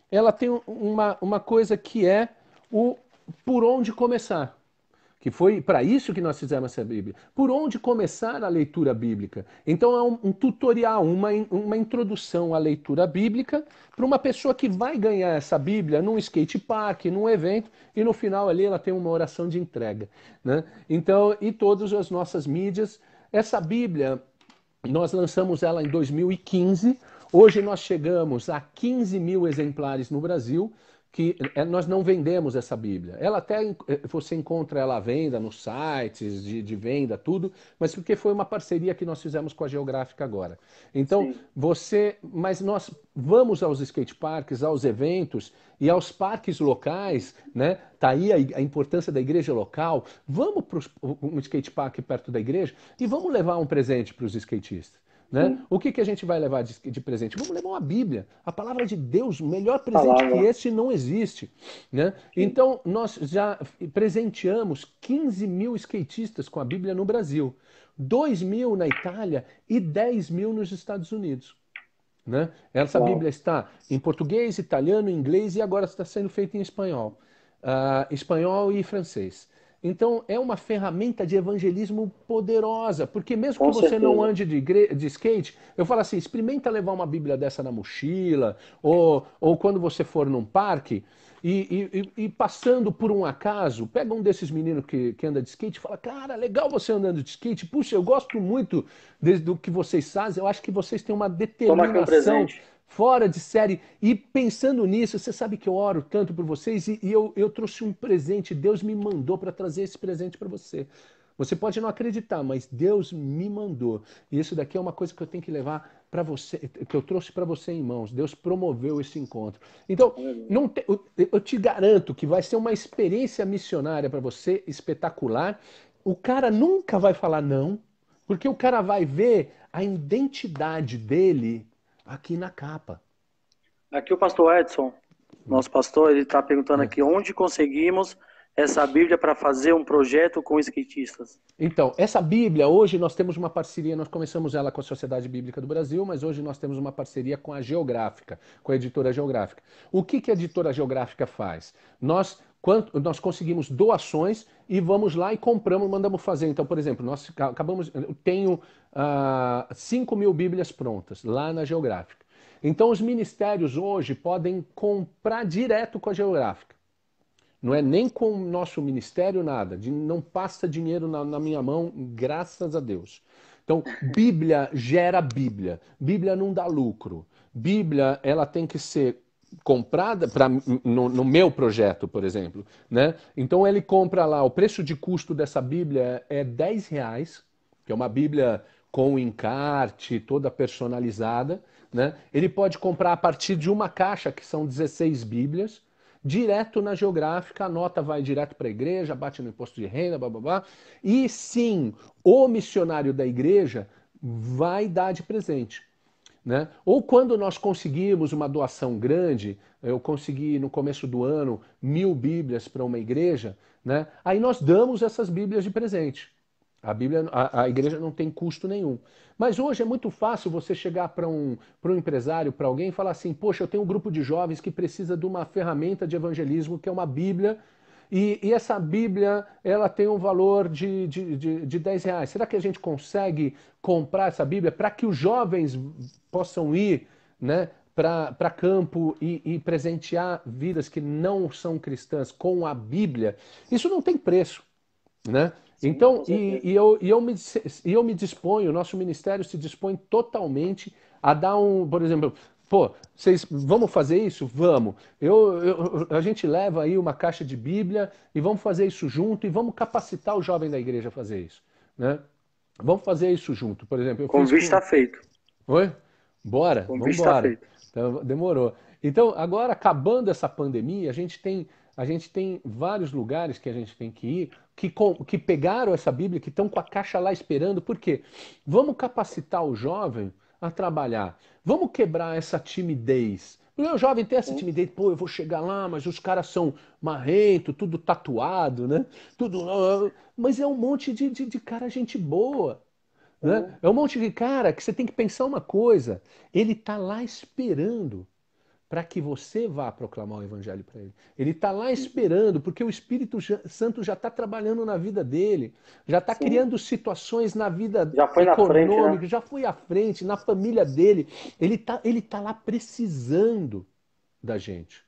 ela tem uma coisa que é o por onde começar. Que foi para isso que nós fizemos essa Bíblia. Por onde começar a leitura bíblica? Então é um tutorial, uma introdução à leitura bíblica para uma pessoa que vai ganhar essa Bíblia num skate park, num evento, e no final ali ela tem uma oração de entrega. Né? Então, e todas as nossas mídias, essa Bíblia, nós lançamos ela em 2015, hoje nós chegamos a 15 mil exemplares no Brasil, que nós não vendemos essa Bíblia. Ela até, você encontra ela à venda nos sites de venda, tudo, mas porque foi uma parceria que nós fizemos com a Geográfica agora. Então, mas nós vamos aos skateparks, aos eventos e aos parques locais, né? Tá aí a importância da igreja local. Vamos para um skatepark perto da igreja e vamos levar um presente para os skatistas. Né? O que a gente vai levar de presente? Vamos levar uma Bíblia, a palavra de Deus, melhor presente que esse não existe. Né? Então, nós já presenteamos 15 mil skatistas com a Bíblia no Brasil, 2 mil na Itália e 10 mil nos Estados Unidos. Né? Essa Bíblia está em português, italiano, inglês e agora está sendo feita em espanhol. Espanhol e francês. Então, é uma ferramenta de evangelismo poderosa, porque mesmo que você não ande de skate, eu falo assim, experimenta levar uma Bíblia dessa na mochila, ou quando você for num parque, e passando por um acaso, pega um desses meninos que anda de skate e fala, cara, legal você andando de skate, puxa, eu gosto muito do que vocês fazem, eu acho que vocês têm uma determinação fora de série. E pensando nisso, você sabe que eu oro tanto por vocês e eu trouxe um presente. Deus me mandou para trazer esse presente para você. Você pode não acreditar, mas Deus me mandou. E isso daqui é uma coisa que eu tenho que levar para você, que eu trouxe para você em mãos. Deus promoveu esse encontro. Então, eu te garanto que vai ser uma experiência missionária para você espetacular. O cara nunca vai falar não, porque o cara vai ver a identidade dele aqui na capa. Aqui o pastor Edson, nosso pastor, ele está perguntando aqui onde conseguimos essa Bíblia para fazer um projeto com skatistas. Então, essa Bíblia, hoje nós temos uma parceria, nós começamos ela com a Sociedade Bíblica do Brasil, mas hoje nós temos uma parceria com a Geográfica, com a Editora Geográfica. O que a Editora Geográfica faz? Nós conseguimos doações e vamos lá e compramos, mandamos fazer. Então, por exemplo, nós acabamos, eu tenho 5 mil Bíblias prontas lá na Geográfica. Então, os ministérios hoje podem comprar direto com a Geográfica. Não é nem com o nosso ministério, nada. Não passa dinheiro na minha mão, graças a Deus. Então, Bíblia gera Bíblia. Bíblia não dá lucro. Bíblia, ela tem que ser comprada no meu projeto, por exemplo. Né? Então, ele compra lá, o preço de custo dessa Bíblia é R$10, que é uma Bíblia com encarte, toda personalizada. Né? Ele pode comprar a partir de uma caixa, que são 16 Bíblias, direto na Geográfica, a nota vai direto para a igreja, bate no imposto de renda, blá, blá, blá. E sim, o missionário da igreja vai dar de presente. né? Ou quando nós conseguimos uma doação grande, eu consegui no começo do ano 1000 Bíblias para uma igreja, né? Aí nós damos essas Bíblias de presente. A igreja não tem custo nenhum. Mas hoje é muito fácil você chegar para um empresário, para alguém e falar assim, poxa, eu tenho um grupo de jovens que precisa de uma ferramenta de evangelismo que é uma Bíblia, e essa Bíblia ela tem um valor de 10 reais. Será que a gente consegue comprar essa Bíblia para que os jovens possam ir, né, para campo e presentear vidas que não são cristãs com a Bíblia? Isso não tem preço, né? Sim, Então, com certeza. eu me disponho, o nosso ministério se dispõe totalmente a dar por exemplo, pô, vocês vamos fazer isso? Vamos. A gente leva aí uma caixa de Bíblia e vamos fazer isso junto e vamos capacitar o jovem da igreja a fazer isso, né? Vamos fazer isso junto. Por exemplo, eu O fiz convite está feito. Oi? Bora, O vamos convite está embora. feito. Então, demorou. Então, agora, acabando essa pandemia, a gente tem vários lugares que a gente tem que ir, que pegaram essa Bíblia, que estão com a caixa lá esperando. Por quê? Vamos capacitar o jovem a trabalhar. Vamos quebrar essa timidez. O jovem tem essa Sim. timidez, pô, eu vou chegar lá, mas os caras são marrento, tudo tatuado, né? Tudo, mas é um monte de cara gente boa, né? É um monte de cara que você tem que pensar uma coisa. Ele está lá esperando para que você vá proclamar o evangelho para ele. Ele está lá esperando, porque o Espírito Santo já está trabalhando na vida dele, já está Sim. criando situações na vida Já foi na frente, econômica, né? já foi à frente, na família dele. Ele tá lá precisando da gente.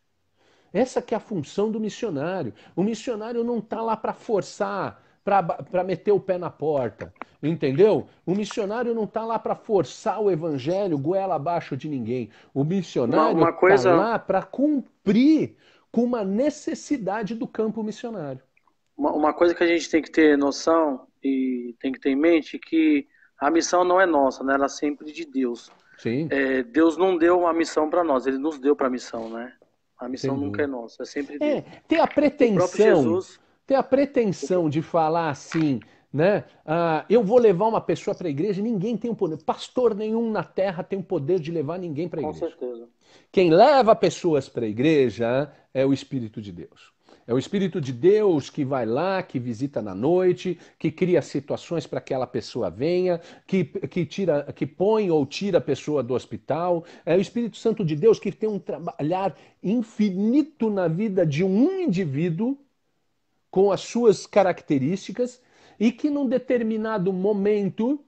Essa que é a função do missionário. O missionário não está lá para forçar, para meter o pé na porta, entendeu? O missionário não está lá para forçar o evangelho goela abaixo de ninguém. O missionário Uma está coisa, lá para cumprir com uma necessidade do campo missionário. uma coisa que a gente tem que ter noção e tem que ter em mente é que a missão não é nossa, né? Ela é sempre de Deus. Sim, Deus não deu uma missão para nós, Ele nos deu para a missão, né? A missão sem nunca é dúvida. nossa, é sempre É, dele. ter a O próprio pretensão, Jesus, ter a pretensão de falar assim, né? Eu vou levar uma pessoa para a igreja, ninguém tem o poder. Pastor nenhum na terra tem o poder de levar ninguém para a com igreja. certeza. Quem leva pessoas para a igreja é o Espírito de Deus. É o Espírito de Deus que vai lá, que visita na noite, que cria situações para que aquela pessoa venha, que põe ou tira a pessoa do hospital. É o Espírito Santo de Deus que tem um trabalhar infinito na vida de um indivíduo com as suas características e que num determinado momento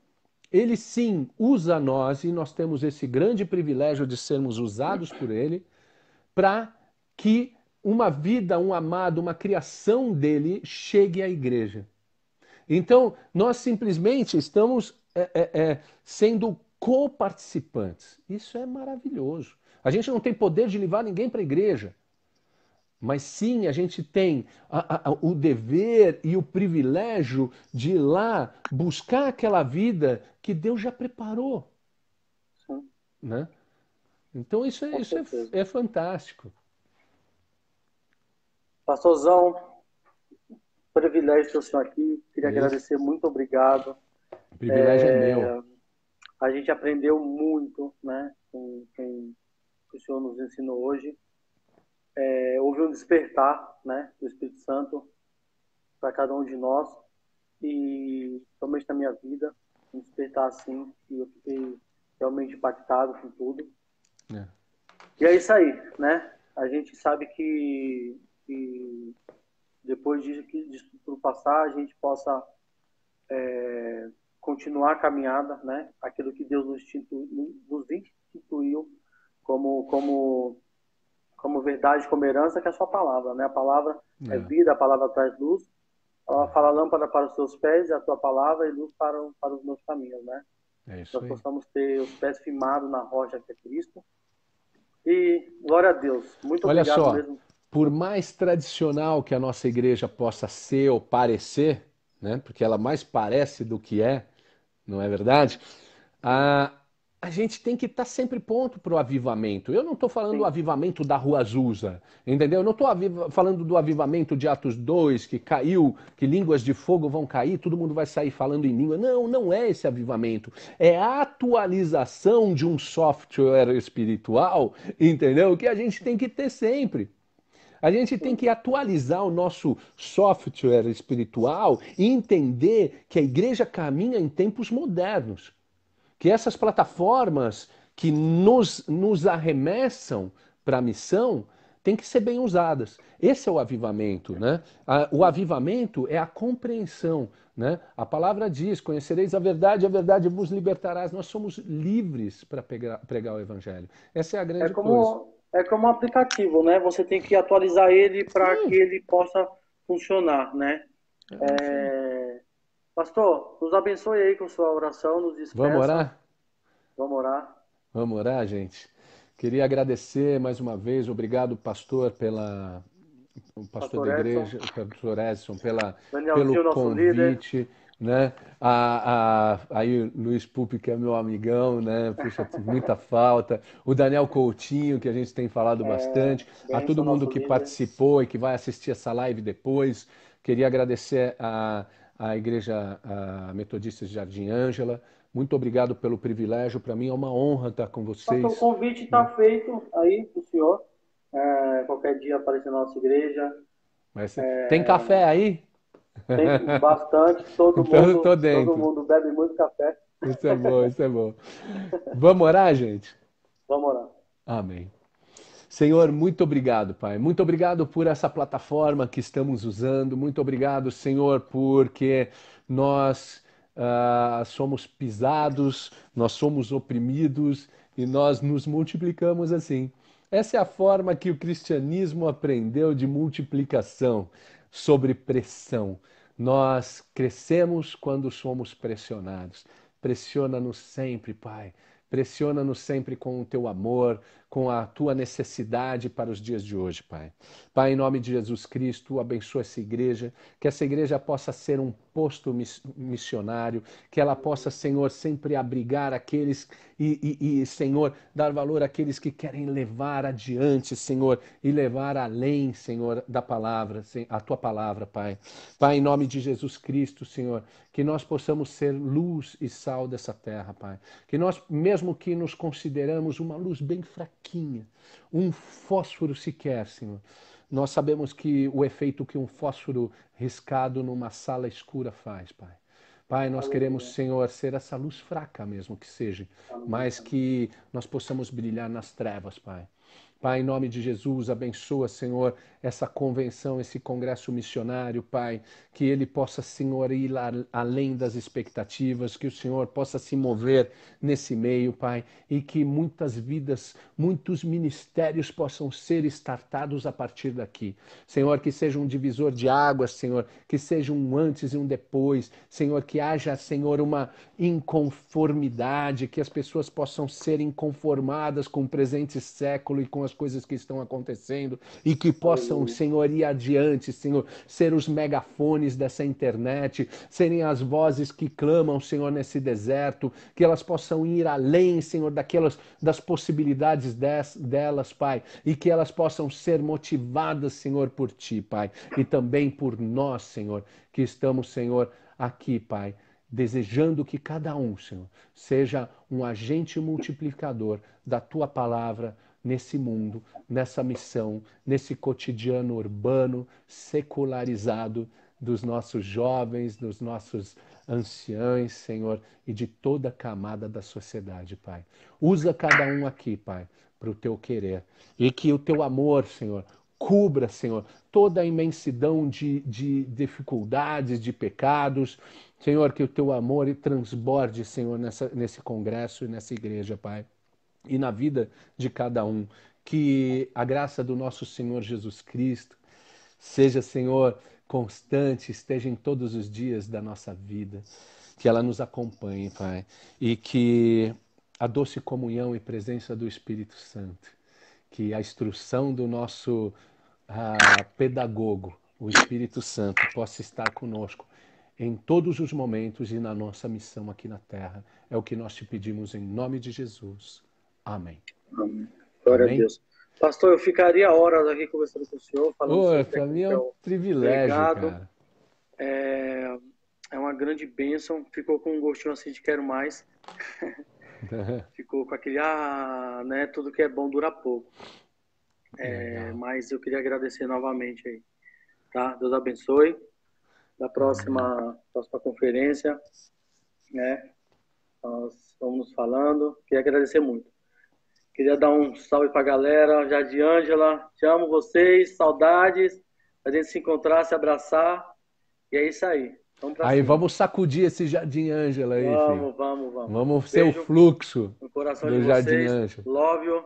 ele sim usa nós e nós temos esse grande privilégio de sermos usados por ele para que uma vida, um amado, uma criação dele chegue à igreja. Então, nós simplesmente estamos sendo coparticipantes. Isso é maravilhoso. A gente não tem poder de levar ninguém para a igreja, mas sim a gente tem o dever e o privilégio de ir lá buscar aquela vida que Deus já preparou, Sim, né? Então isso com certeza. é fantástico. Pastorzão, privilégio ter o senhor aqui. Queria Isso. agradecer, muito obrigado. O privilégio é meu. A gente aprendeu muito, né, com o senhor nos ensinou hoje. Houve um despertar, né, do Espírito Santo para cada um de nós e somente na minha vida, um despertar assim, e eu fiquei realmente impactado com tudo. É. E é isso aí, né? A gente sabe que depois disso tudo passar, a gente possa continuar a caminhada, né? Aquilo que Deus nos instituiu como verdade, como herança, que é a sua palavra, né? A palavra é vida, a palavra traz luz. Ela fala lâmpada para os seus pés e a tua palavra e luz para os meus caminhos, né? É isso Nós aí. possamos ter os pés firmados na rocha que é Cristo. E glória a Deus. Muito Olha obrigado só, mesmo. por mais tradicional que a nossa igreja possa ser ou parecer, né? Porque ela mais parece do que é, não é verdade? a gente tem que estar sempre pronto para o avivamento. Eu não estou falando do avivamento da Rua Azusa, entendeu? Eu não estou falando do avivamento de Atos 2, que caiu, que línguas de fogo vão cair, todo mundo vai sair falando em língua. Não, não é esse avivamento. É a atualização de um software espiritual, entendeu? Que a gente tem que ter sempre. A gente tem que atualizar o nosso software espiritual e entender que a igreja caminha em tempos modernos. Que essas plataformas que nos arremessam para a missão têm que ser bem usadas. Esse é o avivamento, né? O avivamento é a compreensão, né? A palavra diz, conhecereis a verdade vos libertarás. Nós somos livres para pregar o evangelho. Essa é a grande coisa. É como um aplicativo, né? Você tem que atualizar ele para que ele possa funcionar, né? Pastor, nos abençoe aí com sua oração, nos despeça. Vamos orar? Vamos orar. Vamos orar, gente? Queria agradecer mais uma vez, obrigado, pastor, o pastor da igreja, o pastor Edson, pelo convite, né? Aí Luiz Pupi, que é meu amigão, né? Puxa, muita falta. O Daniel Coutinho, que a gente tem falado bastante. A todo mundo que participou e que vai assistir essa live depois. Queria agradecer à Igreja Metodista de Jardim Ângela. Muito obrigado pelo privilégio. Para mim é uma honra estar com vocês. O convite está feito aí para o senhor. Qualquer dia aparecer na nossa igreja. Tem café aí? Tem bastante. Todo mundo bebe muito café. Isso é bom, isso é bom. Vamos orar, gente? Vamos orar. Amém. Senhor, muito obrigado, Pai. Muito obrigado por essa plataforma que estamos usando. Muito obrigado, Senhor, porque nós somos pisados, nós somos oprimidos e nós nos multiplicamos assim. Essa é a forma que o cristianismo aprendeu de multiplicação, sobre pressão. Nós crescemos quando somos pressionados. Pressiona-nos sempre, Pai. Pressiona-nos sempre com o teu amor, com a tua necessidade para os dias de hoje, Pai. Pai, em nome de Jesus Cristo, abençoa essa igreja, que essa igreja possa ser um posto missionário, que ela possa, Senhor, sempre abrigar aqueles e, Senhor, dar valor àqueles que querem levar adiante, Senhor, e levar além, Senhor, da palavra, a tua palavra, Pai. Pai, em nome de Jesus Cristo, Senhor, que nós possamos ser luz e sal dessa terra, Pai. Que nós, mesmo que nos consideramos uma luz bem fraquinha, um fósforo sequer, Senhor, nós sabemos que o efeito que um fósforo riscado numa sala escura faz, Pai. Pai, nós queremos, Senhor, ser essa luz fraca mesmo que seja, mas que nós possamos brilhar nas trevas, Pai. Pai, em nome de Jesus, abençoa, Senhor, essa convenção, esse congresso missionário, Pai, que ele possa, Senhor, ir além das expectativas, que o Senhor possa se mover nesse meio, Pai, e que muitas vidas, muitos ministérios possam ser startados a partir daqui. Senhor, que seja um divisor de águas, Senhor, que seja um antes e um depois, Senhor, que haja, Senhor, uma inconformidade, que as pessoas possam ser inconformadas com o presente século e com as coisas que estão acontecendo e que possam, Senhor, ir adiante, Senhor, ser os megafones dessa internet, serem as vozes que clamam, Senhor, nesse deserto, que elas possam ir além, Senhor, das possibilidades delas, Pai, e que elas possam ser motivadas, Senhor, por Ti, Pai, e também por nós, Senhor, que estamos, Senhor, aqui, Pai, desejando que cada um, Senhor, seja um agente multiplicador da Tua palavra nesse mundo, nessa missão, nesse cotidiano urbano, secularizado dos nossos jovens, dos nossos anciãos, Senhor, e de toda a camada da sociedade, Pai. Usa cada um aqui, Pai, para o Teu querer. E que o Teu amor, Senhor, cubra, Senhor, toda a imensidão de dificuldades, de pecados. Senhor, que o Teu amor transborde, Senhor, nesse congresso e nessa igreja, Pai. E na vida de cada um, que a graça do nosso Senhor Jesus Cristo seja, Senhor, constante, esteja em todos os dias da nossa vida, que ela nos acompanhe, Pai, e que a doce comunhão e presença do Espírito Santo, que a instrução do nosso pedagogo, o Espírito Santo, possa estar conosco em todos os momentos e na nossa missão aqui na terra. É o que nós te pedimos em nome de Jesus. Amém. Amém. Glória Amém. a Deus. Pastor, eu ficaria horas aqui conversando com o senhor, falando sobre Para mim é um o privilégio, legado. cara. É uma grande bênção. Ficou com um gostinho assim de quero mais. Ficou com aquele, né? Tudo que é bom dura pouco. Mas eu queria agradecer novamente aí. Tá? Deus abençoe. Da próxima conferência, né? Nós vamos nos falando. Queria agradecer muito. Queria dar um salve pra galera. Jardim Ângela, te amo vocês, saudades. A gente se encontrar, se abraçar. E é isso aí. Vamos pra Aí cima. vamos sacudir esse Jardim Ângela aí, filho. Vamos. Vamos ser o Beijo fluxo no coração do de Jardim vocês. Ângela. Love you.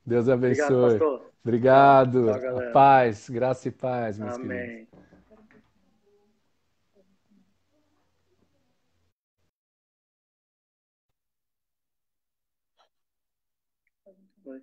Deus Obrigado, abençoe. pastor. Obrigado. Tchau, A galera. paz, graça e paz, meus queridos. Amém. Oi.